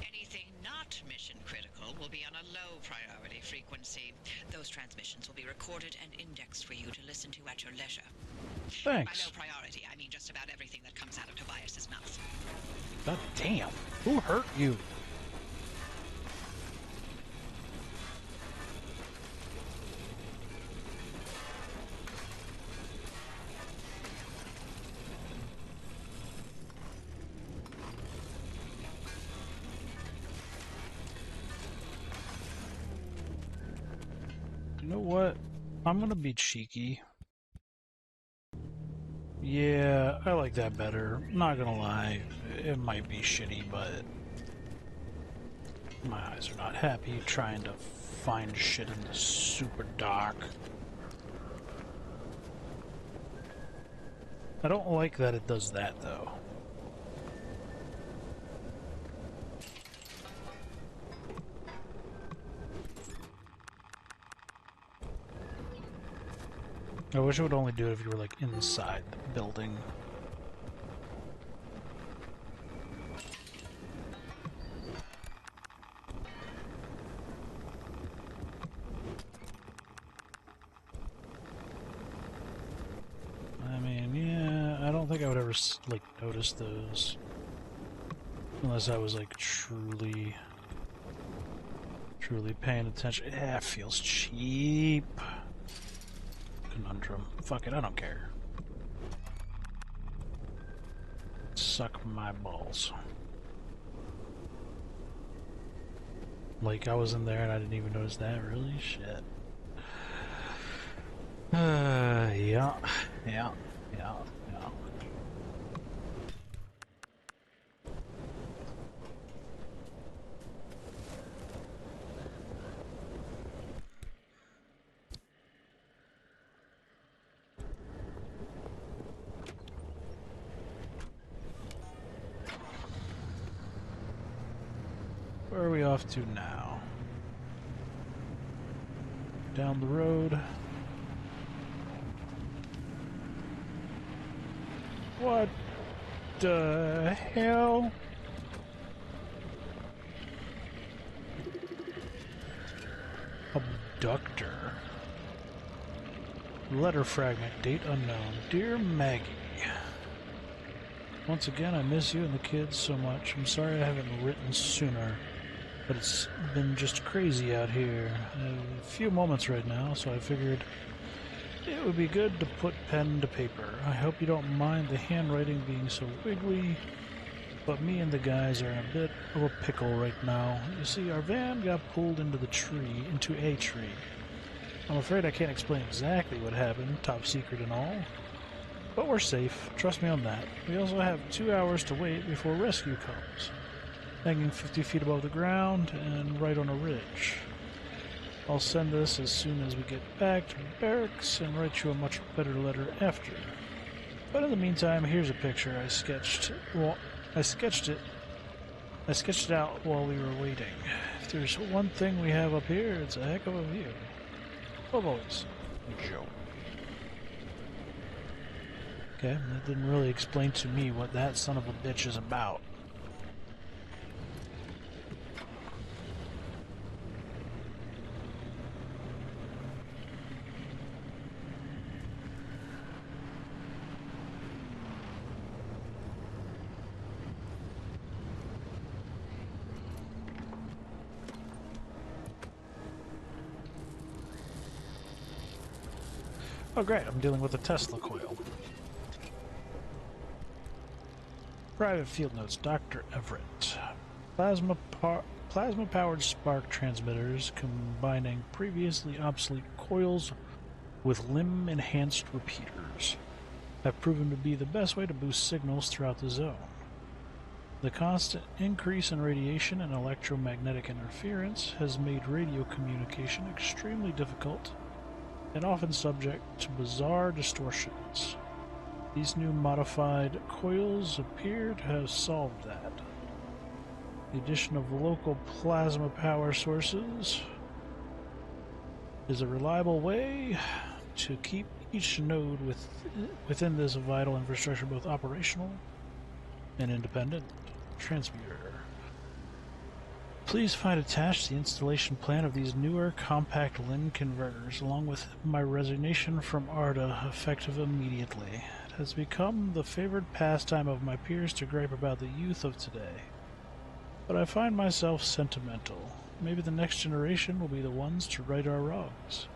[SPEAKER 5] Anything not mission critical will be on a low priority frequency. Those transmissions will be recorded and indexed for you to listen to at your leisure.
[SPEAKER 1] Thanks.
[SPEAKER 5] By low priority, I mean just about everything that comes out of Tobias's mouth.
[SPEAKER 1] God damn. Who hurt you? You know what? I'm gonna be cheeky. Yeah, I like that better. Not gonna lie, it might be shitty, but my eyes are not happy trying to find shit in the super dark. I don't like that it does that, though. I wish it would only do it if you were, like, inside the building. I mean, yeah, I don't think I would ever, like, notice those. Unless I was, like, truly paying attention. Yeah, it feels cheap. Conundrum. Fuck it, I don't care. Suck my balls. Like, I was in there and I didn't even notice that? Really? Shit. Yeah. Where are we off to now? Down the road. What the hell? Abductor. Letter fragment, date unknown. Dear Maggie. Once again, I miss you and the kids so much. I'm sorry I haven't written sooner, but it's been just crazy out here. A few moments right now, so I figured it would be good to put pen to paper. I hope you don't mind the handwriting being so wiggly, but me and the guys are in a bit of a pickle right now. You see, our van got pulled into a tree. I'm afraid I can't explain exactly what happened, top secret and all. But we're safe, trust me on that. We also have 2 hours to wait before rescue comes. Hanging 50 feet above the ground and right on a ridge. I'll send this as soon as we get back to barracks and write you a much better letter after. But in the meantime, here's a picture I sketched. Well, I sketched it out while we were waiting. If there's one thing we have up here, it's a heck of a view. Oh, boys.
[SPEAKER 6] Joe.
[SPEAKER 1] Okay, that didn't really explain to me what that son of a bitch is about. Oh great, I'm dealing with a Tesla coil. Private field notes, Dr. Everett. Plasma-powered spark transmitters combining previously obsolete coils with limb-enhanced repeaters have proven to be the best way to boost signals throughout the zone. The constant increase in radiation and electromagnetic interference has made radio communication extremely difficult and often subject to bizarre distortions. These new modified coils appear to have solved that. The addition of local plasma power sources is a reliable way to keep each node within this vital infrastructure both operational and independent. Transmuter. Please find attached the installation plan of these newer compact LIN converters, along with my resignation from ARDA, effective immediately. It has become the favored pastime of my peers to gripe about the youth of today. But I find myself sentimental. Maybe the next generation will be the ones to right our wrongs.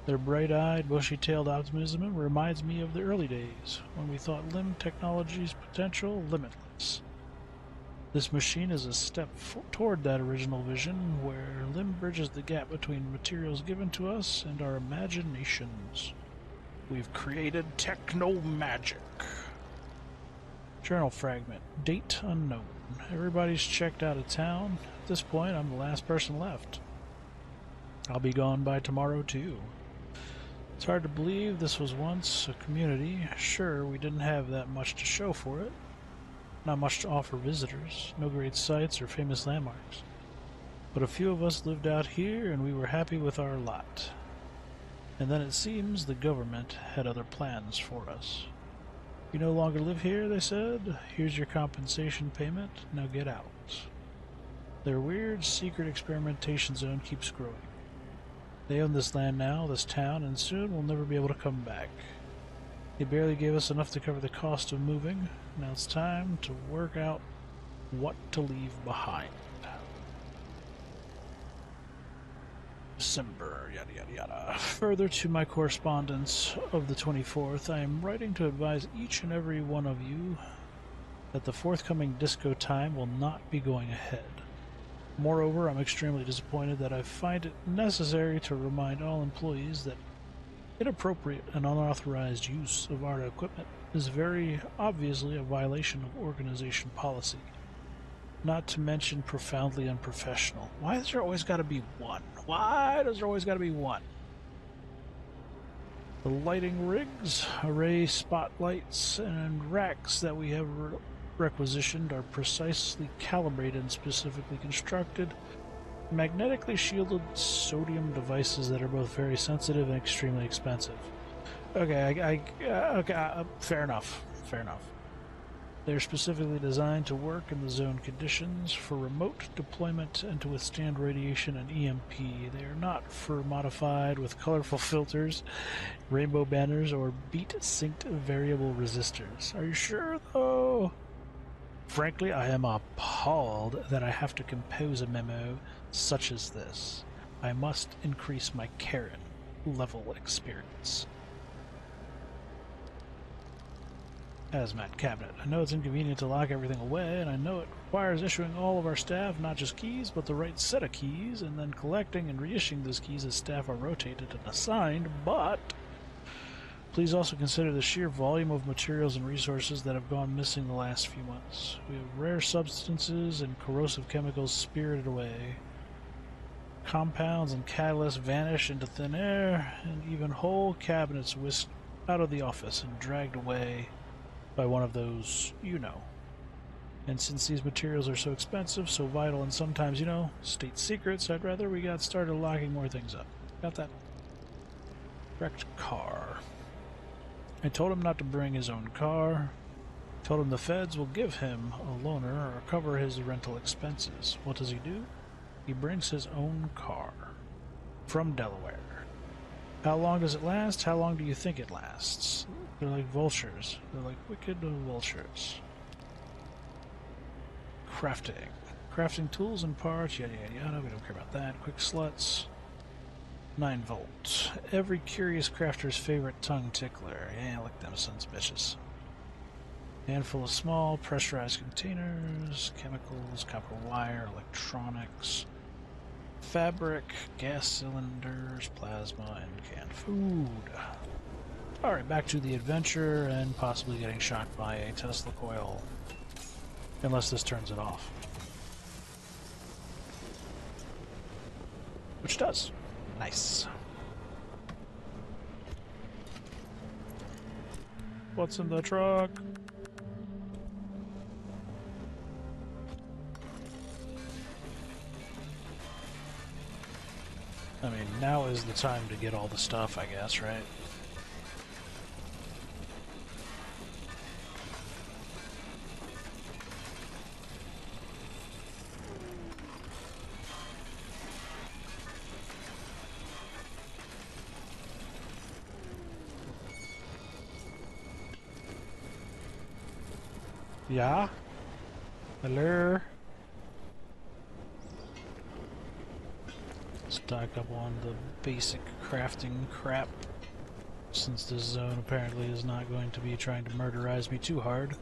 [SPEAKER 1] Their bright-eyed, bushy-tailed optimism reminds me of the early days, when we thought LIM technology's potential limitless. This machine is a step toward that original vision, where LIM bridges the gap between materials given to us and our imaginations. We've created techno-magic. Journal fragment. Date unknown. Everybody's checked out of town. At this point, I'm the last person left. I'll be gone by tomorrow, too. It's hard to believe this was once a community. Sure, we didn't have that much to show for it. Not much to offer visitors, no great sights or famous landmarks. But a few of us lived out here and we were happy with our lot. And then it seems the government had other plans for us. You no longer live here, they said. Here's your compensation payment, now get out. Their weird, secret experimentation zone keeps growing. They own this land now, this town, and soon we'll never be able to come back. They barely gave us enough to cover the cost of moving. Now it's time to work out what to leave behind. December, yada yada yada. Further to my correspondence of the 24th, I am writing to advise each and every one of you that the forthcoming disco time will not be going ahead. Moreover, I'm extremely disappointed that I find it necessary to remind all employees that inappropriate and unauthorized use of ARDA equipment is very obviously a violation of organization policy. Not to mention profoundly unprofessional. Why has there always got to be one? Why does there always got to be one? The lighting rigs, array spotlights, and racks that we have requisitioned are precisely calibrated and specifically constructed. Magnetically shielded sodium devices that are both very sensitive and extremely expensive. Okay, fair enough. They're specifically designed to work in the zone conditions for remote deployment and to withstand radiation and EMP. They are not modified with colorful filters, rainbow banners, or beat-synced variable resistors. Are you sure, though? Frankly, I am appalled that I have to compose a memo such as this. I must increase my Karen level experience. Hazmat cabinet. I know it's inconvenient to lock everything away, and I know it requires issuing all of our staff not just keys, but the right set of keys, and then collecting and reissuing those keys as staff are rotated and assigned, but please also consider the sheer volume of materials and resources that have gone missing the last few months. We have rare substances and corrosive chemicals spirited away. Compounds and catalysts vanish into thin air, and even whole cabinets whisked out of the office and dragged away by one of those, you know. And since these materials are so expensive, so vital, and sometimes, you know, state secrets, I'd rather we got started locking more things up. Got that? Wrecked car. I told him not to bring his own car. Told him the feds will give him a loaner or cover his rental expenses. What does he do? He brings his own car. From Delaware. How long does it last? How long do you think it lasts? They're like vultures. They're like wicked vultures. Crafting. Crafting tools and parts, yada yada yada. We don't care about that. Quick sluts. 9 volt. Every curious crafter's favorite tongue tickler. Yeah, look them sons of bitches. Handful of small pressurized containers, chemicals, copper wire, electronics, fabric, gas cylinders, plasma, and canned food. Alright, back to the adventure and possibly getting shocked by a Tesla coil. Unless this turns it off. Which does. Nice. What's in the truck? I mean, now is the time to get all the stuff, I guess, right? Yeah? Hello? Stock up on the basic crafting crap, since this zone apparently is not going to be trying to murderize me too hard.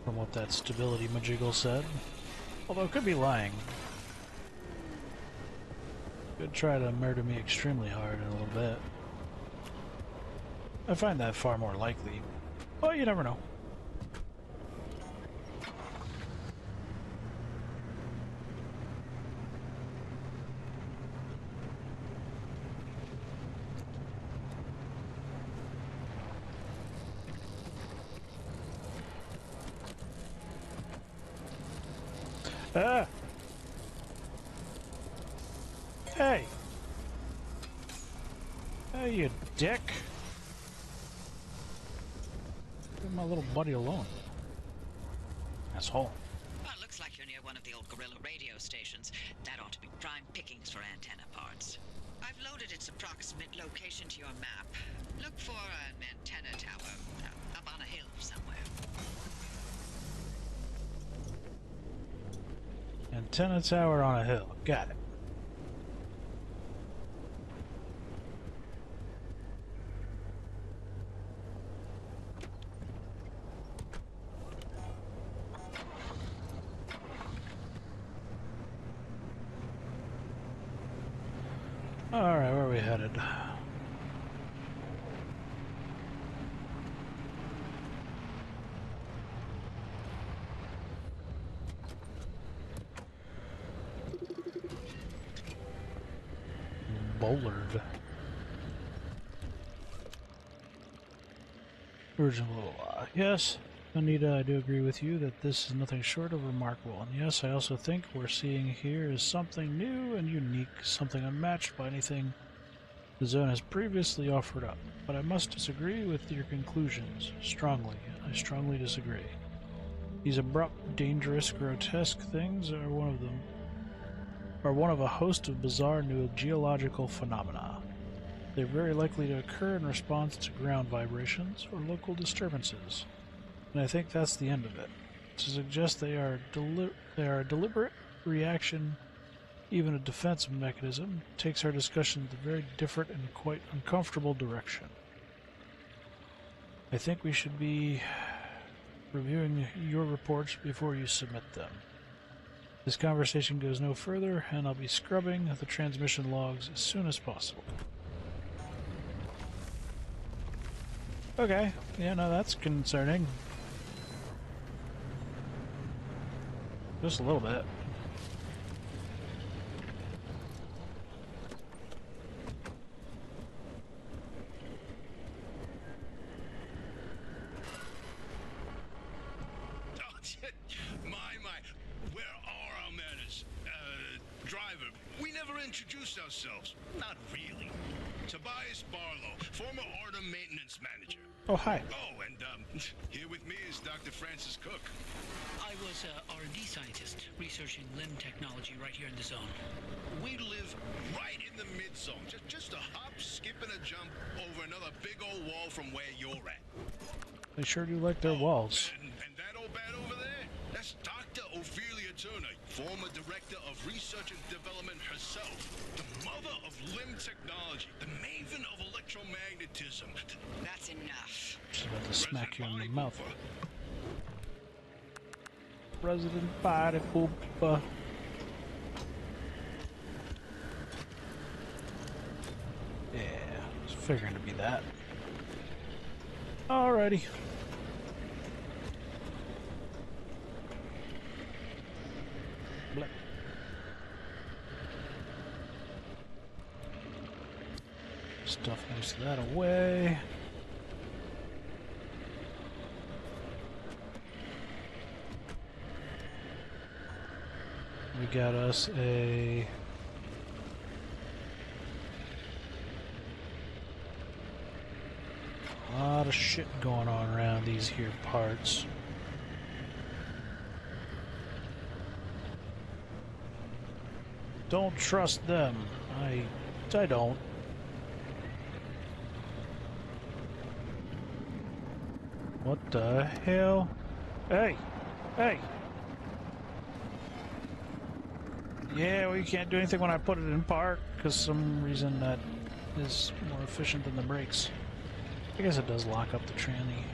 [SPEAKER 1] From what that stability majiggle said. Although it could be lying. Could try to murder me extremely hard in a little bit. I find that far more likely. But you never know. Ah! Hey! Hey, you dick! Leave my little buddy alone. Asshole.
[SPEAKER 5] Well, it looks like you're near one of the old guerrilla radio stations. That ought to be prime pickings for antenna parts. I've loaded its approximate location to your map. Look for an antenna tower up on a hill somewhere.
[SPEAKER 1] Antenna tower on a hill. Got it. Alright, where are we headed? Bollard. Original. Yes, Anita, I do agree with you that this is nothing short of remarkable. And yes, I also think we're seeing here is something new and unique, something unmatched by anything the zone has previously offered up. But I must disagree with your conclusions. Strongly. I strongly disagree. These abrupt, dangerous, grotesque things are one of them. Are one of a host of bizarre new geological phenomena. They're very likely to occur in response to ground vibrations or local disturbances, and I think that's the end of it. To suggest they are a deliberate reaction, even a defense mechanism, takes our discussion in a very different and quite uncomfortable direction. I think we should be reviewing your reports before you submit them. This conversation goes no further, and I'll be scrubbing the transmission logs as soon as possible. Okay, yeah, no, that's concerning. Just a little bit.
[SPEAKER 2] introduce ourselves. Not really. Tobias Barlow, former Artem maintenance manager.
[SPEAKER 1] Oh, hi.
[SPEAKER 2] Oh, and here with me is Dr. Francis Cook.
[SPEAKER 3] I was a R&D scientist researching limb technology right here in the zone.
[SPEAKER 2] We live right in the mid-zone. Just a hop, skip, and a jump over another big old wall from where you're at.
[SPEAKER 1] They sure do like their walls.
[SPEAKER 2] And that old bat over there? That's Dr. Ophelia Turner, former director of research and development herself. The mother of limb technology, the maven of electromagnetism.
[SPEAKER 5] That's enough.
[SPEAKER 1] She's about to smack you in the
[SPEAKER 2] Resident
[SPEAKER 1] mouth.
[SPEAKER 2] body
[SPEAKER 1] Resident body pooper. Yeah, I was figuring to be that. Alrighty. Blip. Stuff most of that away. We got us a lot of shit going on around these here parts. Don't trust them. I don't. What the hell? Hey! Hey! Yeah, well, you can't do anything when I put it in park, because some reason that is more efficient than the brakes. I guess it does lock up the tranny.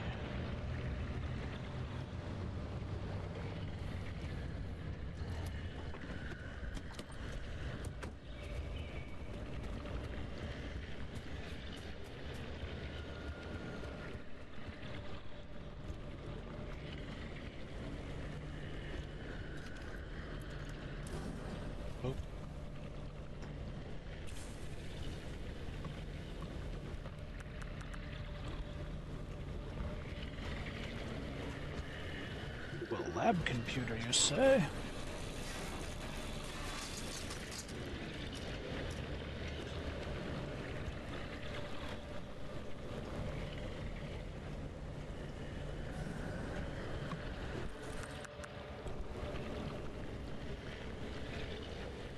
[SPEAKER 1] Oh. Well, lab computer, you say?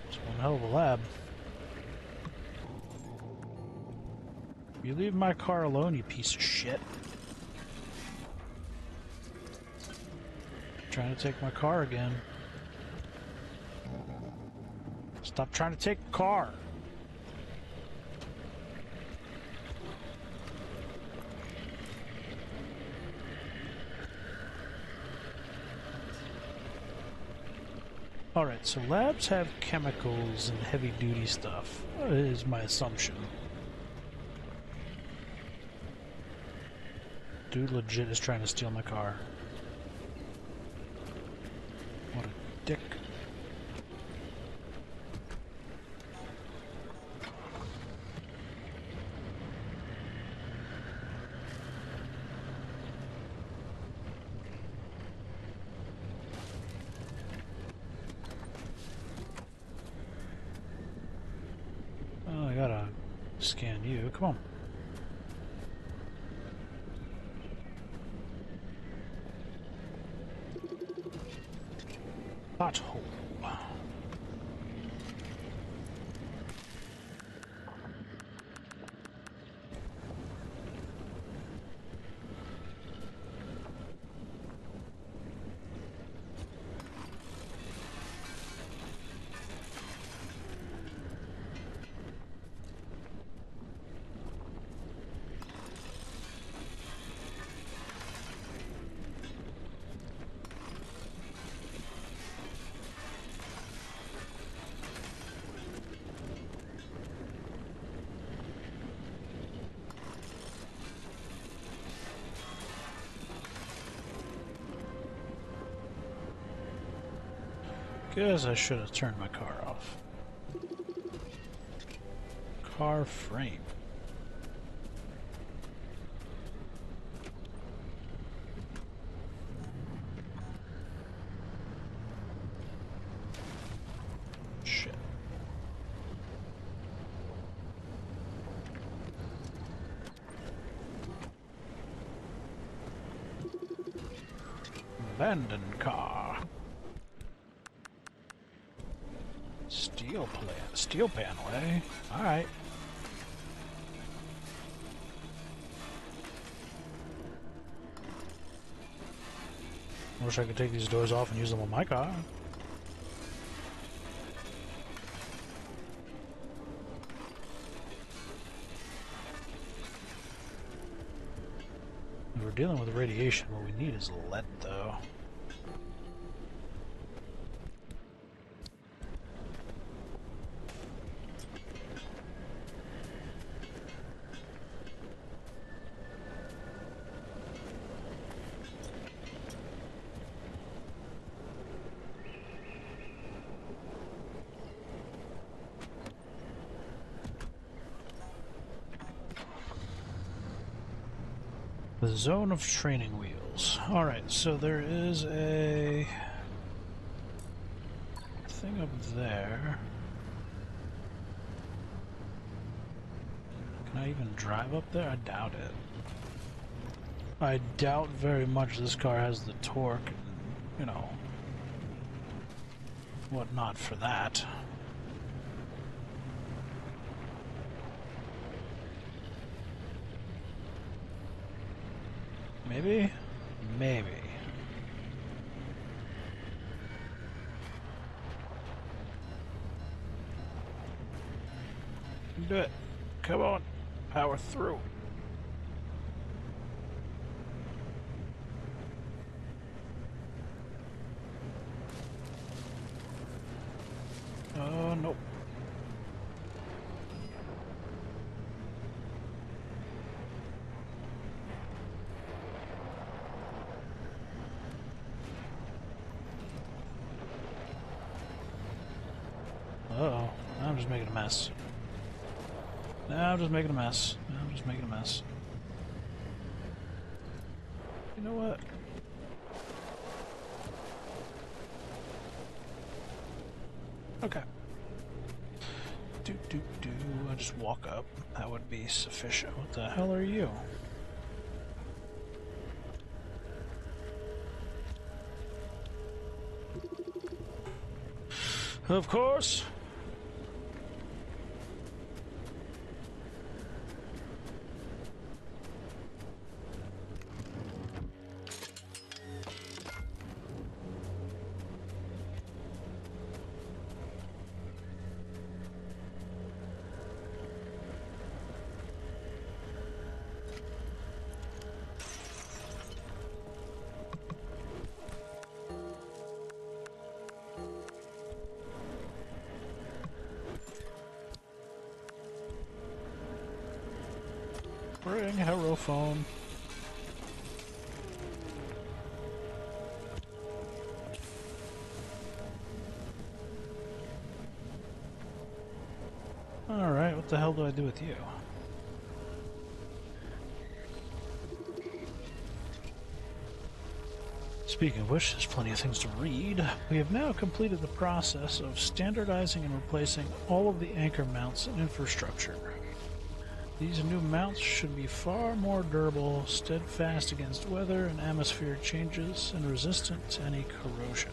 [SPEAKER 1] It's one hell of a lab. You leave my car alone, you piece of shit. Trying to take my car again. Stop trying to take the car. Alright, so labs have chemicals and heavy duty stuff, is my assumption. Dude legit is trying to steal my car. What a dick. Oh, I gotta scan you. Come on. Pothole. Guess I should have turned my car off. Car frame. Shit. Abandoned car. Steel panel, eh? Alright. I wish I could take these doors off and use them on my car. If we're dealing with radiation, what we need is lead, though. The zone of training wheels. Alright, so there is a thing up there. Can I even drive up there? I doubt it. I doubt very much this car has the torque, and, you know, whatnot for that. Maybe? Maybe. Do it. Come on. Power through. Oh, nope. Uh-oh. Now I'm just making a mess. Now I'm just making a mess. Now I'm just making a mess. You know what? Okay. I just walk up. That would be sufficient. What the hell are you? Of course. Ring Hierophone. Alright, what the hell do I do with you? Speaking of which, there's plenty of things to read. We have now completed the process of standardizing and replacing all of the anchor mounts and infrastructure. These new mounts should be far more durable, steadfast against weather and atmospheric changes, and resistant to any corrosion.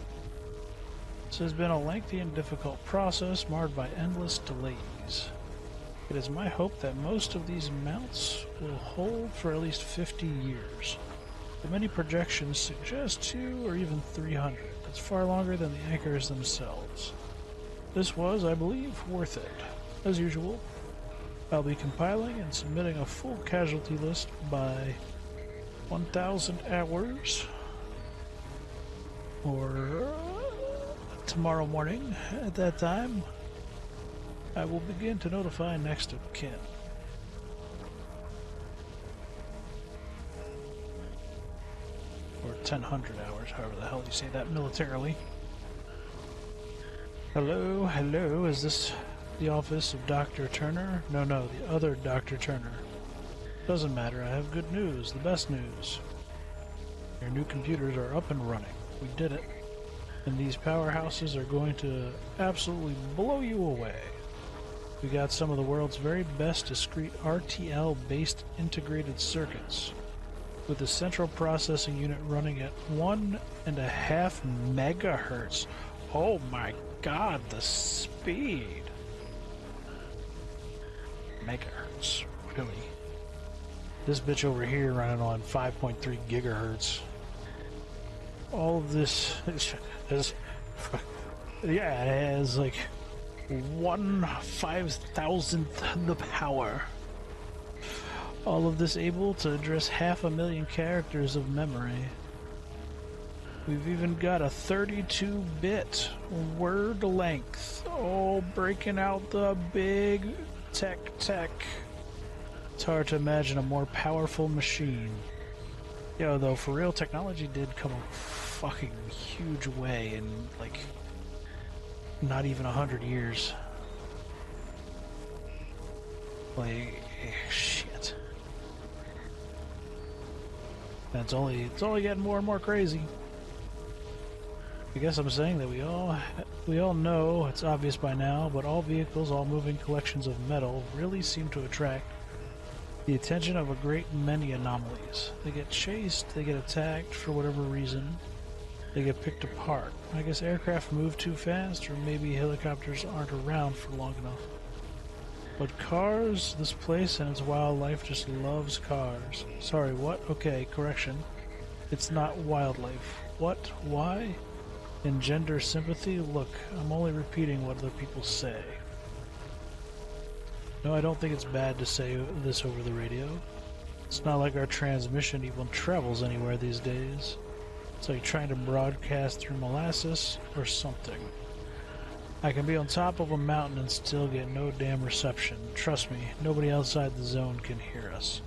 [SPEAKER 1] This has been a lengthy and difficult process marred by endless delays. It is my hope that most of these mounts will hold for at least 50 years. The many projections suggest 200 or even 300. That's far longer than the anchors themselves. This was, I believe, worth it. As usual, I'll be compiling and submitting a full casualty list by 1,000 hours or tomorrow morning. At that time, I will begin to notify next of kin. Or 1,000 hours, however the hell you say that militarily. Hello, hello, is this the office of Dr. Turner? No, the other Dr. Turner. Doesn't matter, I have good news, the best news. Your new computers are up and running. We did it. And these powerhouses are going to absolutely blow you away. We got some of the world's very best discrete RTL-based integrated circuits. with the central processing unit running at 1.5 megahertz. Oh my god, the speed! Megahertz, really? This bitch over here running on 5.3 gigahertz. All of this is yeah, it has like 1/5000th the power. All of this able to address 500,000 characters of memory. We've even got a 32-bit word length. Oh, breaking out the big tech. It's hard to imagine a more powerful machine. Yo, though, for real, technology did come a fucking huge way in, like, not even 100 years. Like, shit. And it's only getting more and more crazy. I guess I'm saying that we all know, it's obvious by now, but all vehicles, all moving collections of metal really seem to attract the attention of a great many anomalies. They get chased, they get attacked for whatever reason, they get picked apart. I guess aircraft move too fast, or maybe helicopters aren't around for long enough. But cars, this place and its wildlife just loves cars. Sorry, what? Okay, correction. It's not wildlife. What? Why? Engender sympathy? Look, I'm only repeating what other people say. No, I don't think it's bad to say this over the radio. It's not like our transmission even travels anywhere these days. It's like trying to broadcast through molasses or something. I can be on top of a mountain and still get no damn reception. Trust me, nobody outside the zone can hear us.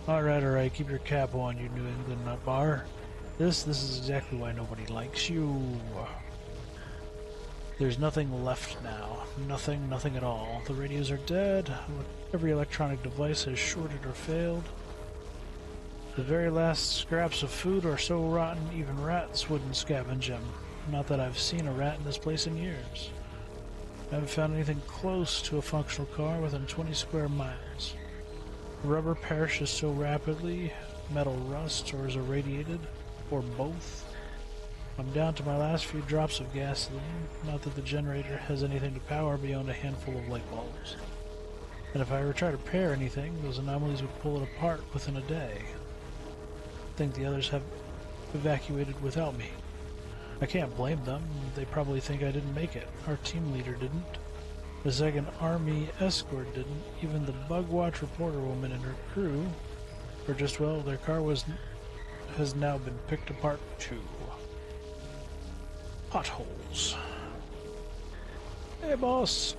[SPEAKER 1] Alright, keep your cap on, you New England nut bar. This is exactly why nobody likes you. There's nothing left now. Nothing at all. The radios are dead. Every electronic device has shorted or failed. The very last scraps of food are so rotten even rats wouldn't scavenge them. Not that I've seen a rat in this place in years. I haven't found anything close to a functional car within 20 square miles. Rubber perishes so rapidly, metal rusts or is irradiated, or both. I'm down to my last few drops of gasoline, not that the generator has anything to power beyond a handful of light bulbs. And if I ever try to repair anything, those anomalies would pull it apart within a day. I think the others have evacuated without me. I can't blame them. They probably think I didn't make it. Our team leader didn't. The second army escort didn't. Even the Bugwatch reporter woman and her crew. Or just, well, their car has now been picked apart too. Potholes. Hey boss.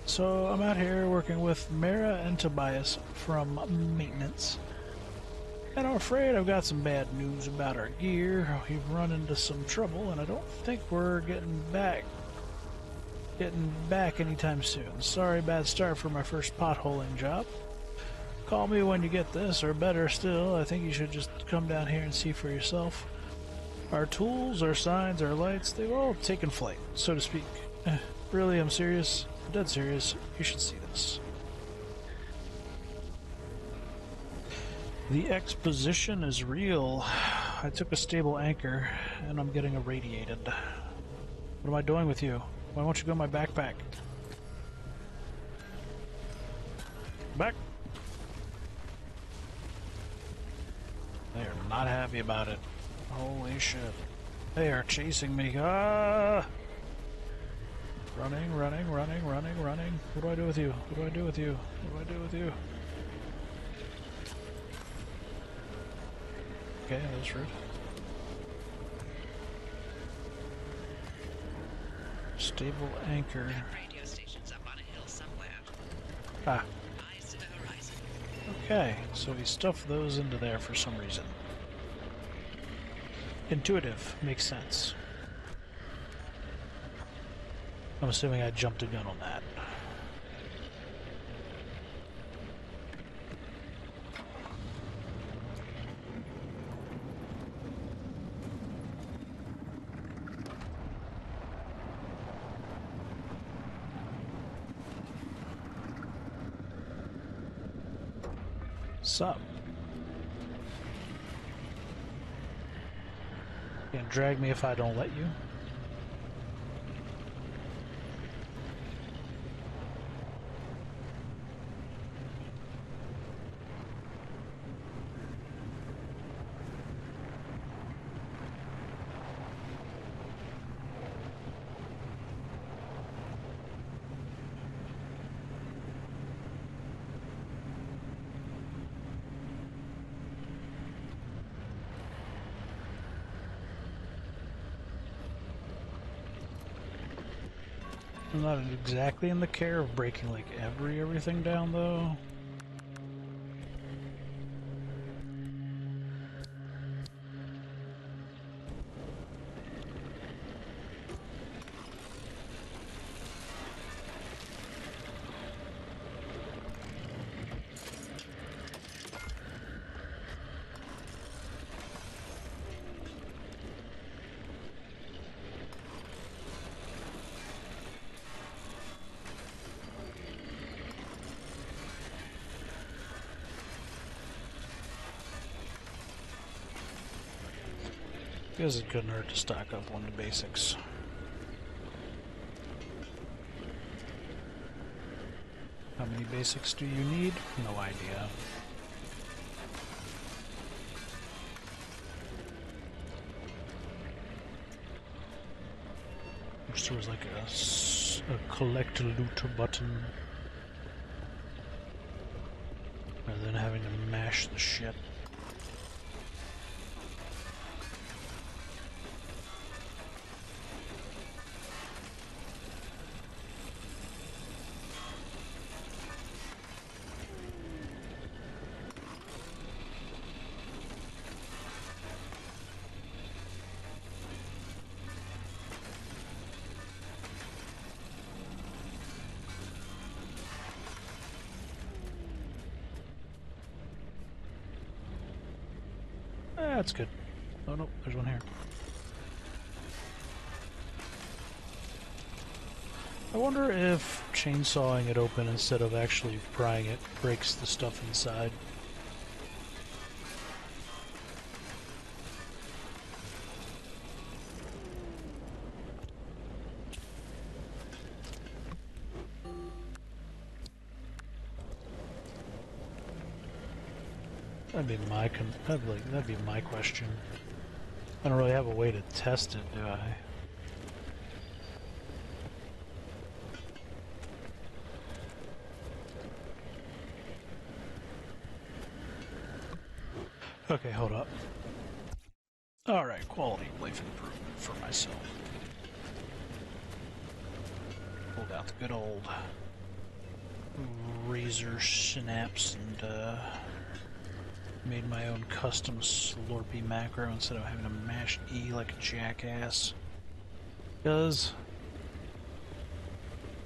[SPEAKER 1] So I'm out here working with Mara and Tobias from maintenance. And I'm afraid I've got some bad news about our gear. We've run into some trouble, and I don't think we're getting back anytime soon. Sorry, bad start for my first potholing job. Call me when you get this, or better still, I think you should just come down here and see for yourself. Our tools, our signs, our lights, they've all taken flight, so to speak. Really, I'm serious. I'm dead serious. You should see this. The exposition is real. I took a stable anchor, and I'm getting irradiated. What am I doing with you? Why won't you go in my backpack? Back! They are not happy about it. Holy shit. They are chasing me. Ah! Running. What do I do with you? What do I do with you? What do I do with you? Okay, that's rude. Stable anchor.
[SPEAKER 5] That radio station's up on a hill somewhere.
[SPEAKER 1] Ah.
[SPEAKER 5] Eyes to the horizon.
[SPEAKER 1] Okay, so he stuffed those into there for some reason. Intuitive. Makes sense. I'm assuming I jumped a gun on that. Sup? Can't drag me if I don't let you. I'm not exactly in the care of breaking like everything down though. Guess it couldn't hurt to stock up on the basics. How many basics do you need? No idea. Wish there was like a collect loot button rather than having to mash the shit. That's good. Oh no, there's one here. I wonder if chainsawing it open instead of actually prying it breaks the stuff inside. That'd be my question. I don't really have a way to test it, do I? Okay, hold up. Alright, quality of life improvement for myself. Pulled out the good old razor synapse and made my own custom slurpy macro instead of having to mash E like a jackass. Because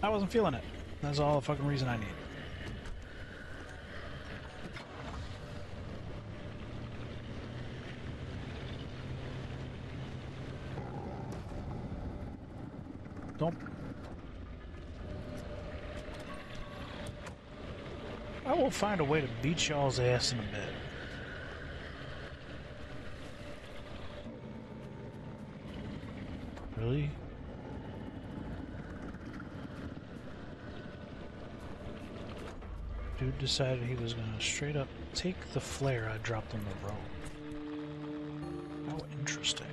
[SPEAKER 1] I wasn't feeling it. That's all the fucking reason I need. Don't. I will find a way to beat y'all's ass in a bit. Really? Dude decided he was gonna straight up take the flare I dropped on the road. How interesting.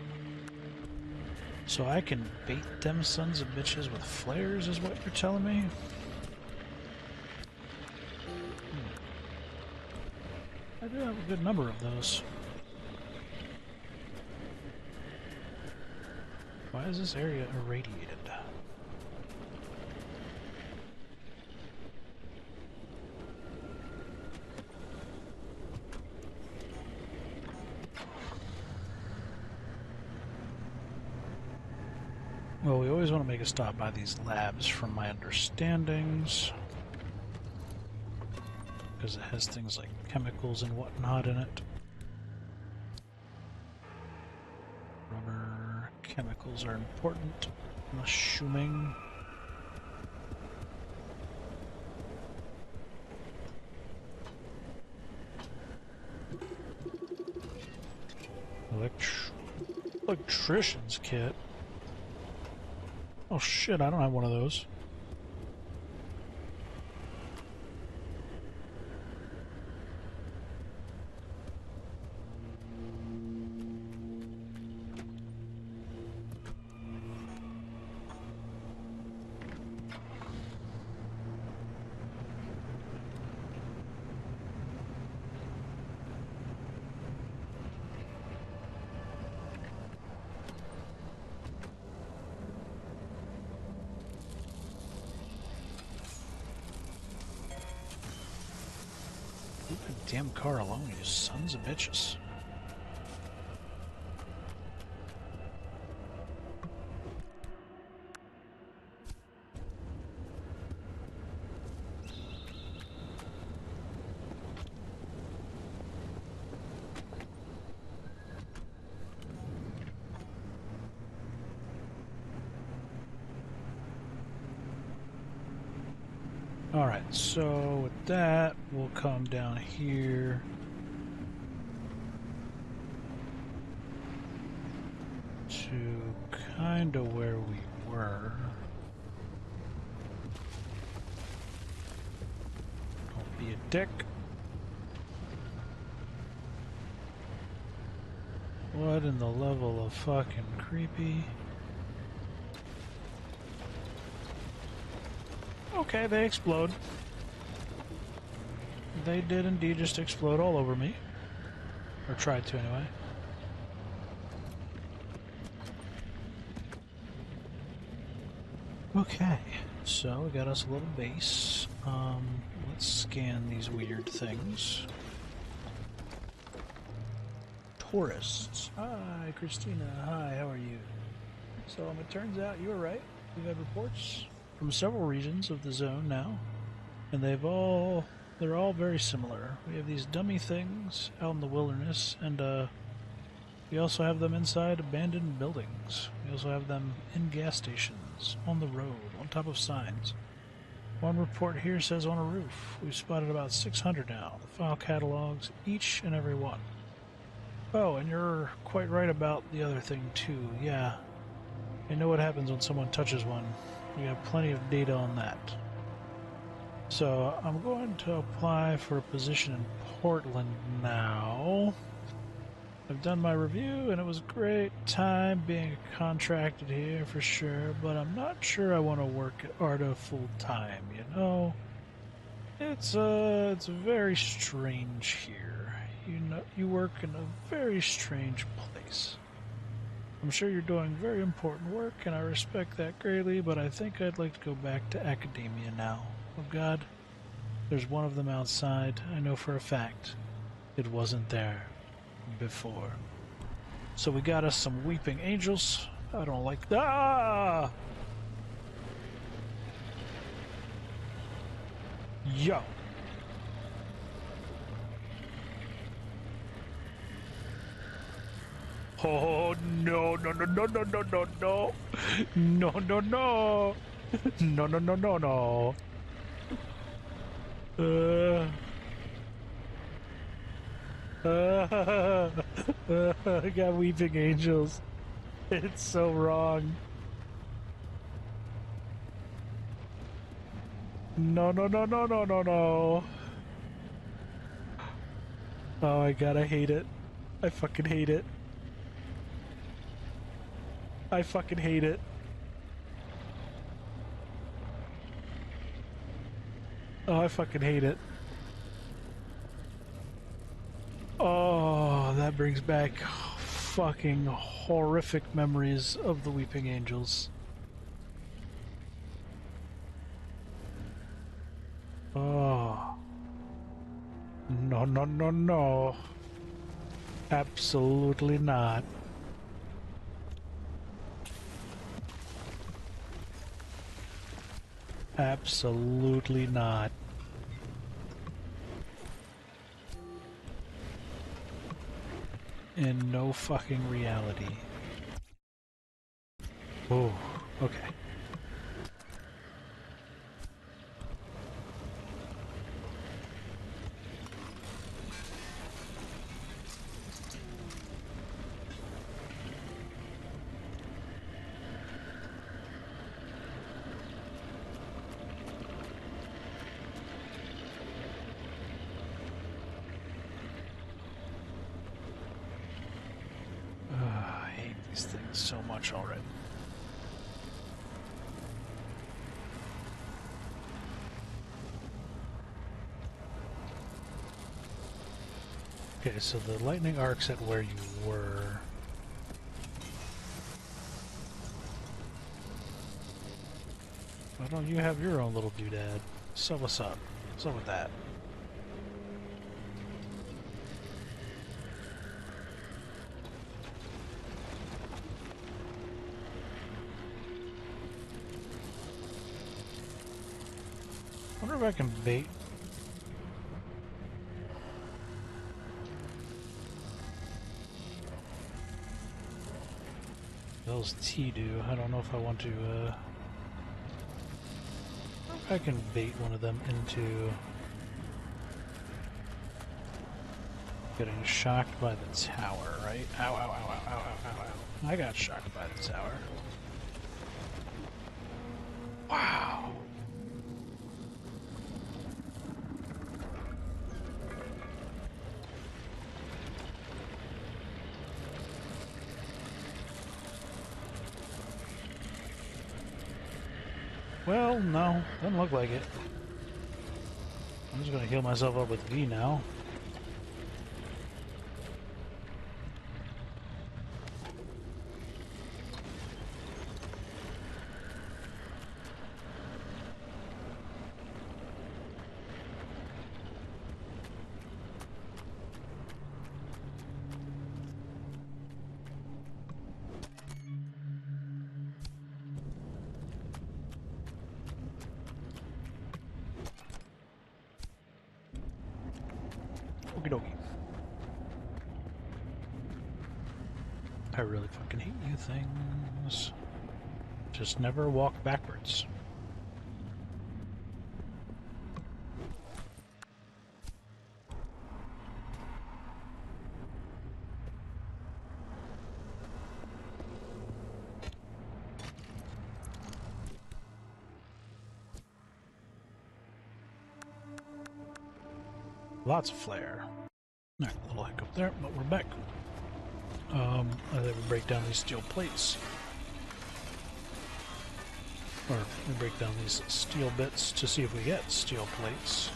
[SPEAKER 1] So I can bait them sons of bitches with flares is what you're telling me? I do have a good number of those. Why is this area irradiated? Well, we always want to make a stop by these labs from my understandings. Because it has things like chemicals and whatnot in it. Rubber chemicals are important, I'm assuming. Electrician's kit. Oh shit, I don't have one of those. Leave my damn car alone, you sons of bitches. Alright, so with that, we'll come down here. To kinda where we were. Don't be a dick. What in the level of fucking creepy? Okay, they explode. They did indeed just explode all over me. Or tried to anyway. Okay, so we got us a little base. Let's scan these weird things. Tourists. Hi, Christina. Hi, how are you? So it turns out you were right. We've had reports from several regions of the zone now, and they're all very similar. We have these dummy things out in the wilderness, and we also have them inside abandoned buildings. We also have them in gas stations, on the road, on top of signs. One report here says on a roof. We've spotted about 600 now. The file catalogs each and every one. Oh, and you're quite right about the other thing too. Yeah, I know what happens when someone touches one. We have plenty of data on that. So I'm going to apply for a position in Portland now. I've done my review and it was a great time being contracted here for sure, but I'm not sure I want to work at ARDA full time, you know? It's very strange here. You work in a very strange place. I'm sure you're doing very important work, and I respect that greatly, but I think I'd like to go back to academia now. Oh God, there's one of them outside. I know for a fact it wasn't there before. So we got us some weeping angels. I don't like that. Ah! Yo. Oh no no no no no no no no no no no no no no no no. I got weeping angels. It's so wrong. No no no no no no no. Oh my God, I hate it. I fucking hate it. I fucking hate it. Oh, I fucking hate it. Oh, that brings back fucking horrific memories of the Weeping Angels. Oh. No, no, no, no. Absolutely not. Absolutely not. In no fucking reality. Oh, okay. so much already. Okay, so the lightning arc's at where you were. Why don't you have your own little doodad? So what's up? What's up with that? I wonder if I can bait. Those T-do. I don't know if I want to, I can bait one of them into getting shocked by the tower, right? Ow, ow, ow, ow, ow, ow, ow, ow. I got shocked by the tower. Wow. Well, no, doesn't look like it. I'm just gonna heal myself up with V now. Okie dokie. I really fucking hate you things. Just never walk backwards. Lots of flare. Alright, a little hiccup there, but we're back. I think we break down these steel plates. Or we break down these steel bits to see if we get steel plates.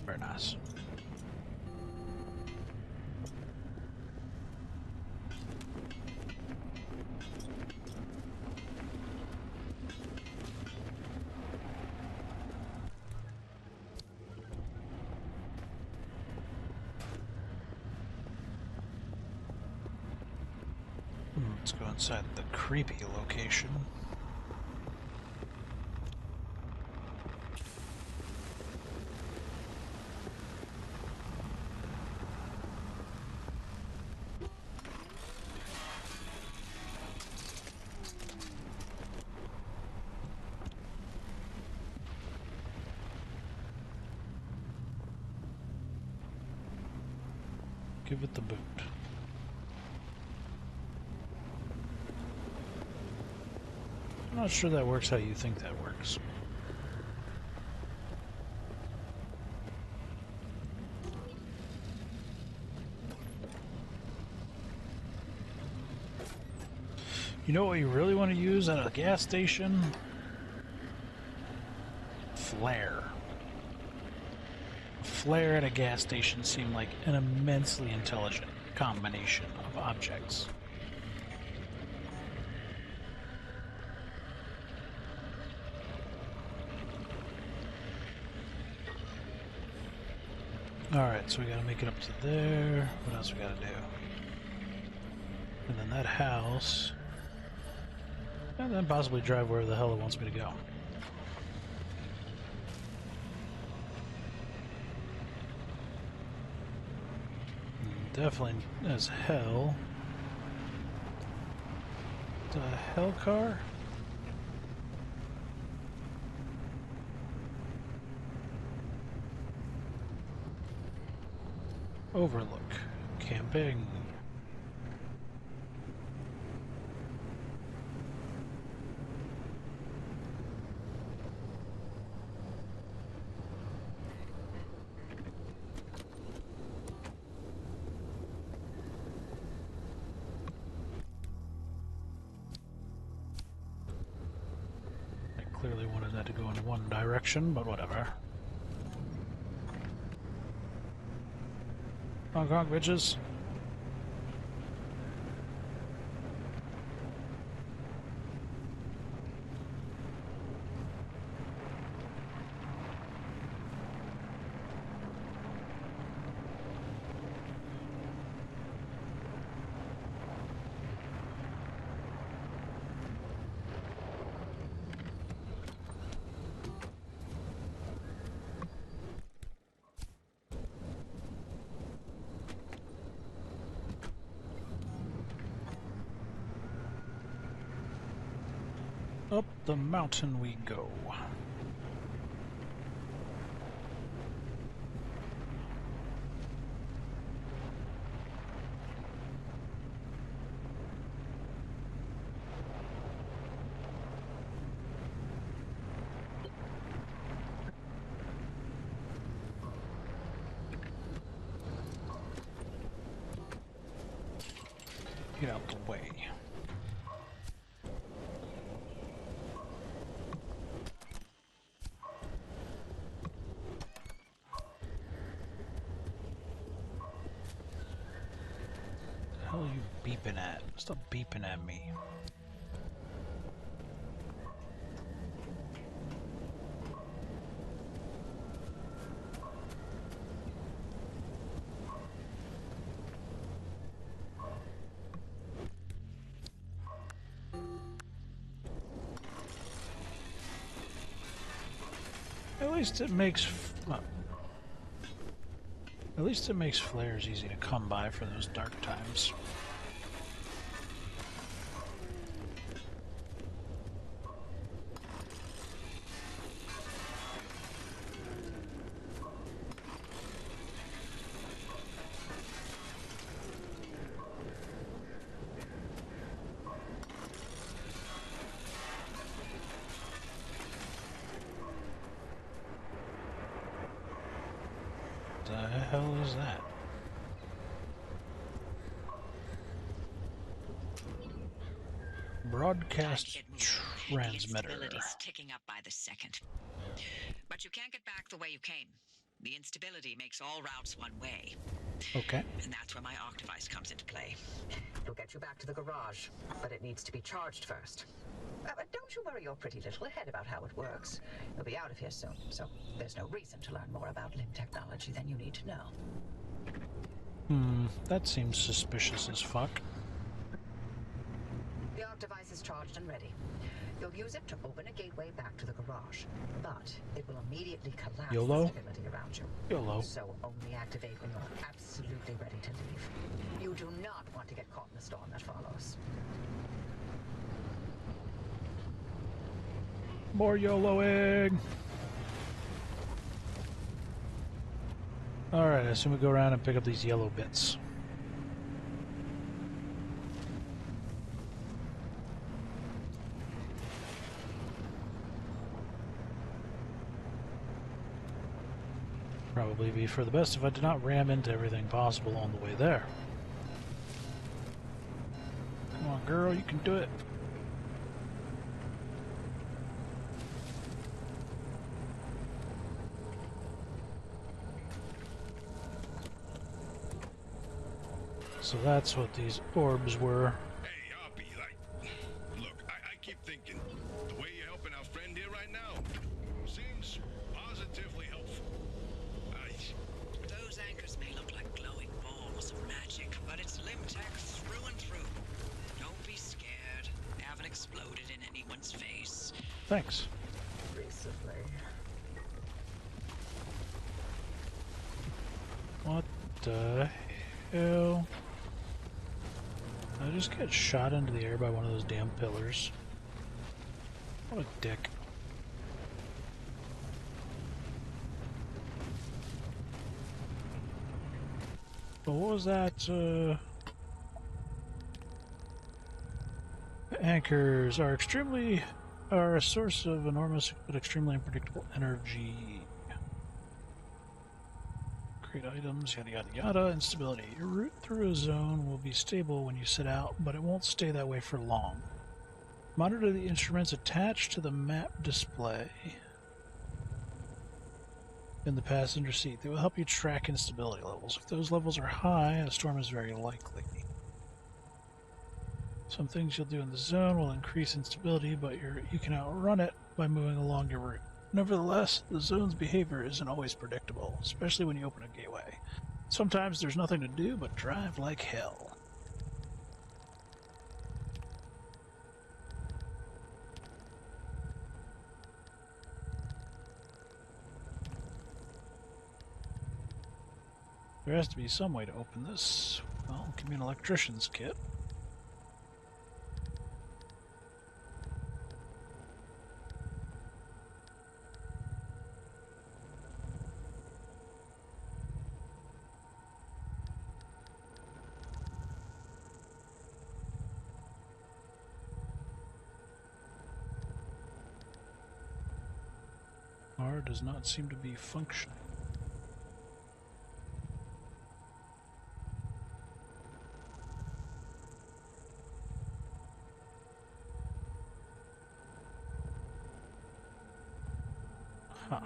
[SPEAKER 1] Very nice. Let's go inside the creepy location. Give it the boot. I'm not sure that works how you think that works. You know what you really want to use at a gas station? Flare. Flare at a gas station seemed like an immensely intelligent combination of objects. Alright, so we gotta make it up to there. What else we gotta do? And then that house. And then possibly drive wherever the hell it wants me to go. Definitely as hell. The hell car? Overlook. Camping. clearly wanted that to go in one direction, but whatever. Honk honk, bitches. Up the mountain we go. Get out the way. What the hell are you beeping at? Stop beeping at me. At least it makes flares easy to come by for those dark times. The hell is that? Broadcast transmitter.
[SPEAKER 5] The instability's ticking up by the second. But you can't get back the way you came. The instability makes all routes one way.
[SPEAKER 1] Okay.
[SPEAKER 5] And that's where my Octavice comes into play.
[SPEAKER 4] It'll get you back to the garage, but it needs to be charged first. But don't you worry your pretty little head about how it works. You'll be out of here soon, so there's no reason to learn more about limb technology than you need to know.
[SPEAKER 1] That seems suspicious as fuck.
[SPEAKER 4] The Octavice is charged and ready. You'll use it to open a gateway back to the garage, but it will immediately collapse
[SPEAKER 1] YOLO?
[SPEAKER 4] the stability around you.
[SPEAKER 1] YOLO.
[SPEAKER 4] So only activate when you're absolutely ready to leave. You do not want to get caught in the storm that follows.
[SPEAKER 1] More YOLOing! Alright, I assume we go around and pick up these yellow bits. Probably be for the best if I did not ram into everything possible on the way there. Come on, girl, you can do it. So that's what these orbs were.
[SPEAKER 2] Hey, Hoppy, look, I keep thinking, the way you're helping our friend here right now seems positively helpful.
[SPEAKER 5] Those anchors may look like glowing balls of magic, but it's limb tech through and through. Don't be scared. They haven't exploded in anyone's face.
[SPEAKER 1] Thanks.
[SPEAKER 4] Recently.
[SPEAKER 1] What the hell? I just get shot into the air by one of those damn pillars. What a dick. But what was that, Anchors are a source of enormous but extremely unpredictable energy. Create items, yada yada yada. Instability. Your route through a zone will be stable when you set out, but it won't stay that way for long. Monitor the instruments attached to the map display in the passenger seat. They will help you track instability levels. If those levels are high, a storm is very likely. Some things you'll do in the zone will increase instability, but you can outrun it by moving along your route. Nevertheless, the zone's behavior isn't always predictable, especially when you open a gateway. Sometimes there's nothing to do but drive like hell. There has to be some way to open this. Well, give me an electrician's kit. R does not seem to be functioning. Huh.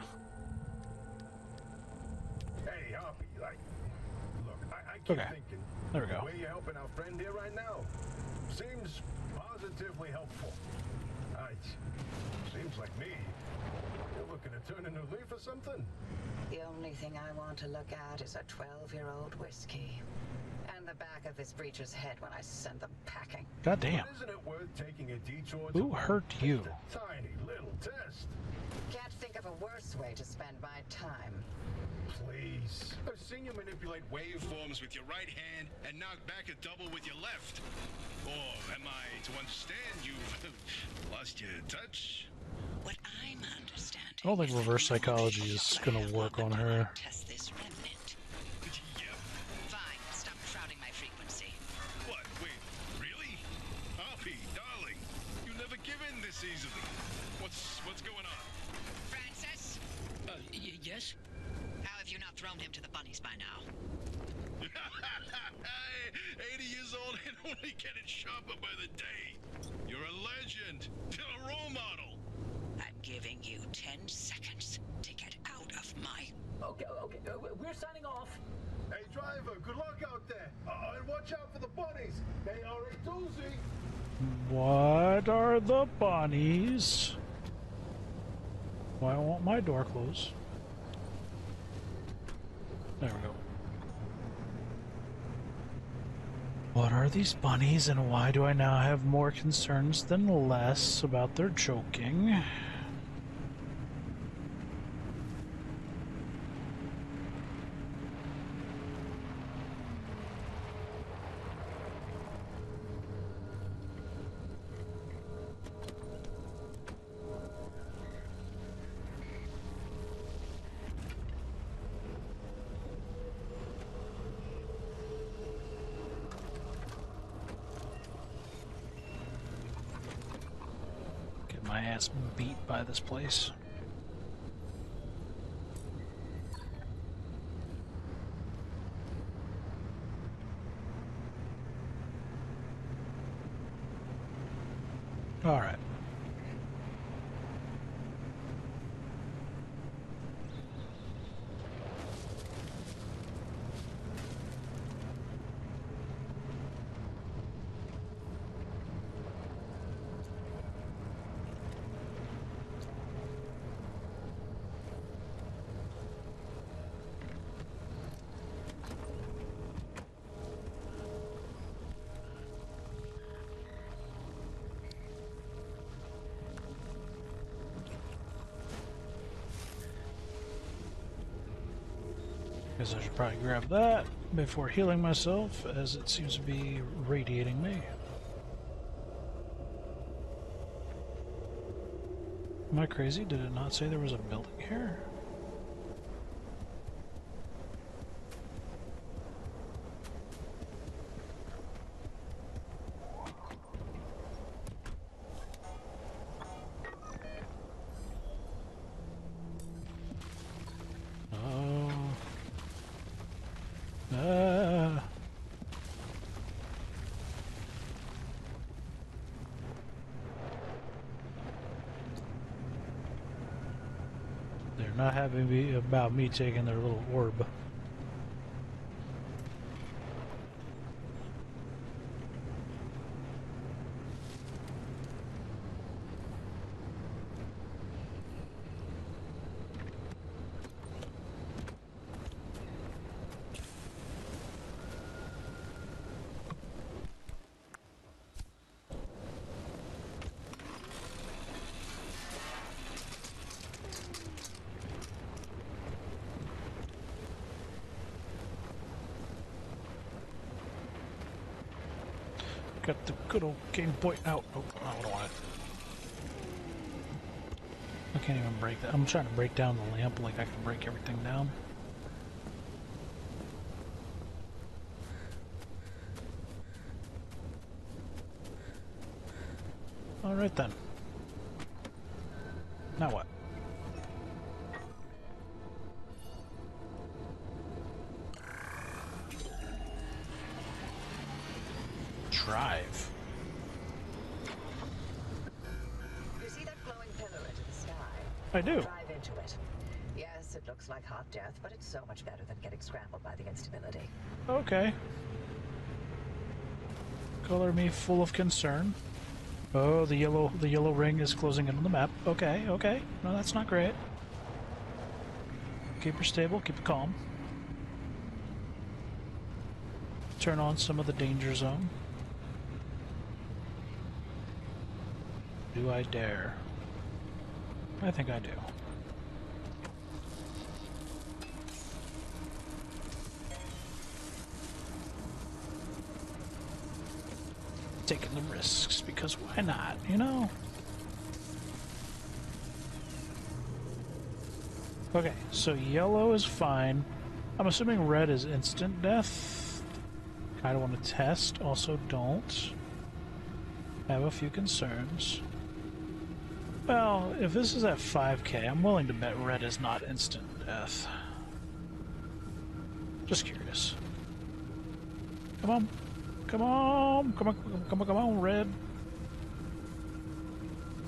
[SPEAKER 2] Hey, Hoppy, look, I keep thinking.
[SPEAKER 1] There we go.
[SPEAKER 2] The way you're helping our friend here right now seems positively helpful. Seems like me. You're looking to turn a new leaf or something?
[SPEAKER 4] The only thing I want to look at is a 12-year-old whiskey. And the back of this breacher's head when I send them packing.
[SPEAKER 1] Goddamn.
[SPEAKER 2] Isn't it worth taking a detour
[SPEAKER 1] Who
[SPEAKER 2] to
[SPEAKER 1] hurt you?
[SPEAKER 2] just a tiny little test?
[SPEAKER 4] Can't think of a worse way to spend my time.
[SPEAKER 2] Please. I've seen you manipulate waveforms with your right hand and knock back a double with your left. Or am I to understand you've lost your touch?
[SPEAKER 5] What I'm understanding.
[SPEAKER 1] I don't think reverse psychology is going to work on her.
[SPEAKER 5] Test this remnant.
[SPEAKER 2] Yep.
[SPEAKER 5] Fine. Stop crowding my frequency.
[SPEAKER 2] What? Wait, really? Hoppy, darling, you never give in this easily. What's going on?
[SPEAKER 5] Francis?
[SPEAKER 3] Yes?
[SPEAKER 5] How have you not thrown him to the bunnies by now?
[SPEAKER 2] 80 years old and only getting sharper by the day. You're a legend. A role model.
[SPEAKER 5] I'm giving you 10 seconds to get out of my...
[SPEAKER 3] Okay, we're signing off.
[SPEAKER 2] Hey, driver, good luck out there. And watch out for the bunnies. They are a doozy.
[SPEAKER 1] What are the bunnies? Why won't my door close? There we go. What are these bunnies, and why do I now have more concerns than less about their choking? My ass beat by this place. All right. Guess I should probably grab that before healing myself, as it seems to be radiating me. Am I crazy? Did it not say there was a building here? They're not happy about me taking their little orb. Got the good old Game Boy out. Oh, I don't want it. I can't even break that. I'm trying to break down the lamp like I can break everything down. Alright then. Now what? Drive.
[SPEAKER 4] You see that glowing pillar into the sky?
[SPEAKER 1] I do.
[SPEAKER 4] Drive into it. Yes, it looks like hot death, but it's so much better than getting scrambled by the instability.
[SPEAKER 1] Okay. Color me full of concern. Oh, the yellow ring is closing in on the map. Okay, okay. No, that's not great. Keep her stable, keep it calm. Turn on some of the danger zone. Do I dare? I think I do. Taking the risks, because why not, you know? Okay, so yellow is fine. I'm assuming red is instant death. Kinda want to test, also don't. I have a few concerns. Well, if this is at 5k, I'm willing to bet red is not instant death. Just curious. Come on. Come on! Come on, come on, come on, red.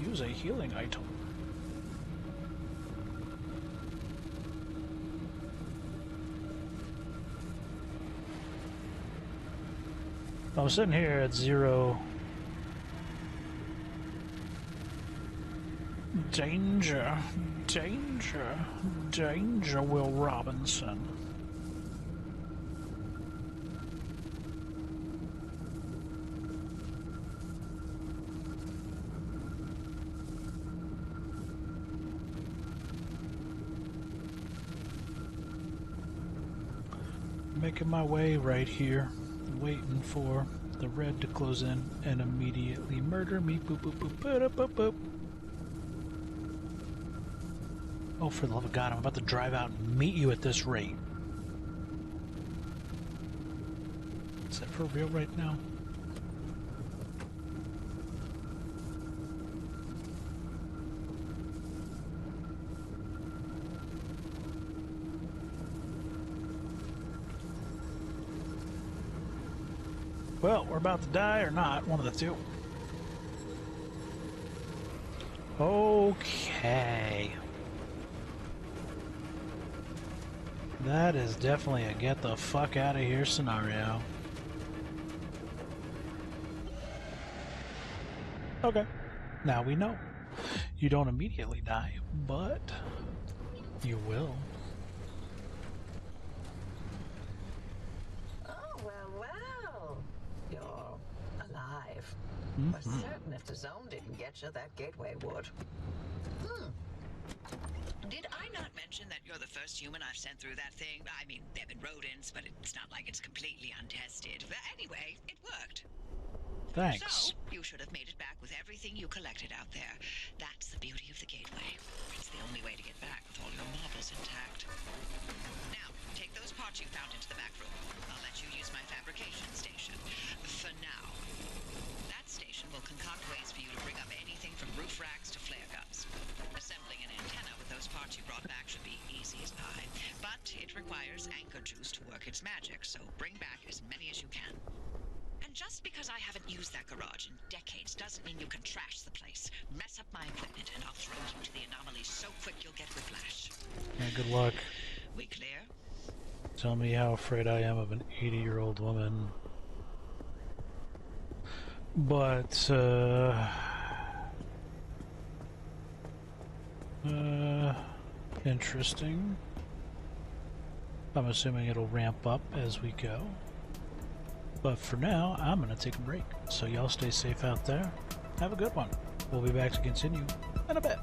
[SPEAKER 1] Use a healing item. I'm sitting here at 0. Danger, danger, danger, Will Robinson. Making my way right here, waiting for the red to close in and immediately murder me. Boop, boop, boop, boop, boop, boop. Oh, for the love of God, I'm about to drive out and meet you at this rate. Is that for real right now? Well, we're about to die or not, one of the two. Okay. That is definitely a get the fuck out of here scenario. Okay. Now we know. You don't immediately die, but you will.
[SPEAKER 4] Oh, well, well. You're alive.
[SPEAKER 1] Mm-hmm.
[SPEAKER 4] For certain, if the zone didn't get you, that gateway would.
[SPEAKER 5] Did I not mention that you're the first human I've sent through that thing? I mean, they've been rodents, but it's not like it's completely untested. But anyway, it worked.
[SPEAKER 1] Thanks.
[SPEAKER 5] So, you should have made it back with everything you collected out there. That's the beauty of the gateway. It's the only way to get back with all your marbles intact. Now, take those parts you found into the back room. I'll let you use my fabrication station. For now. That station will concoct ways for you to bring up anything from roof racks to flare guns. Assembling an antenna with those parts you brought back should be easy as pie. But it requires anchor juice to work its magic, so bring back as many as you can. And just because I haven't used that garage in decades doesn't mean you can trash the place. Mess up my equipment and I'll throw you to the anomalies so quick you'll get whiplash.
[SPEAKER 1] Good luck.
[SPEAKER 5] We clear?
[SPEAKER 1] Tell me how afraid I am of an 80-year-old woman. But, interesting. I'm assuming it'll ramp up as we go. But for now, I'm going to take a break. So y'all stay safe out there. Have a good one. We'll be back to continue in a bit.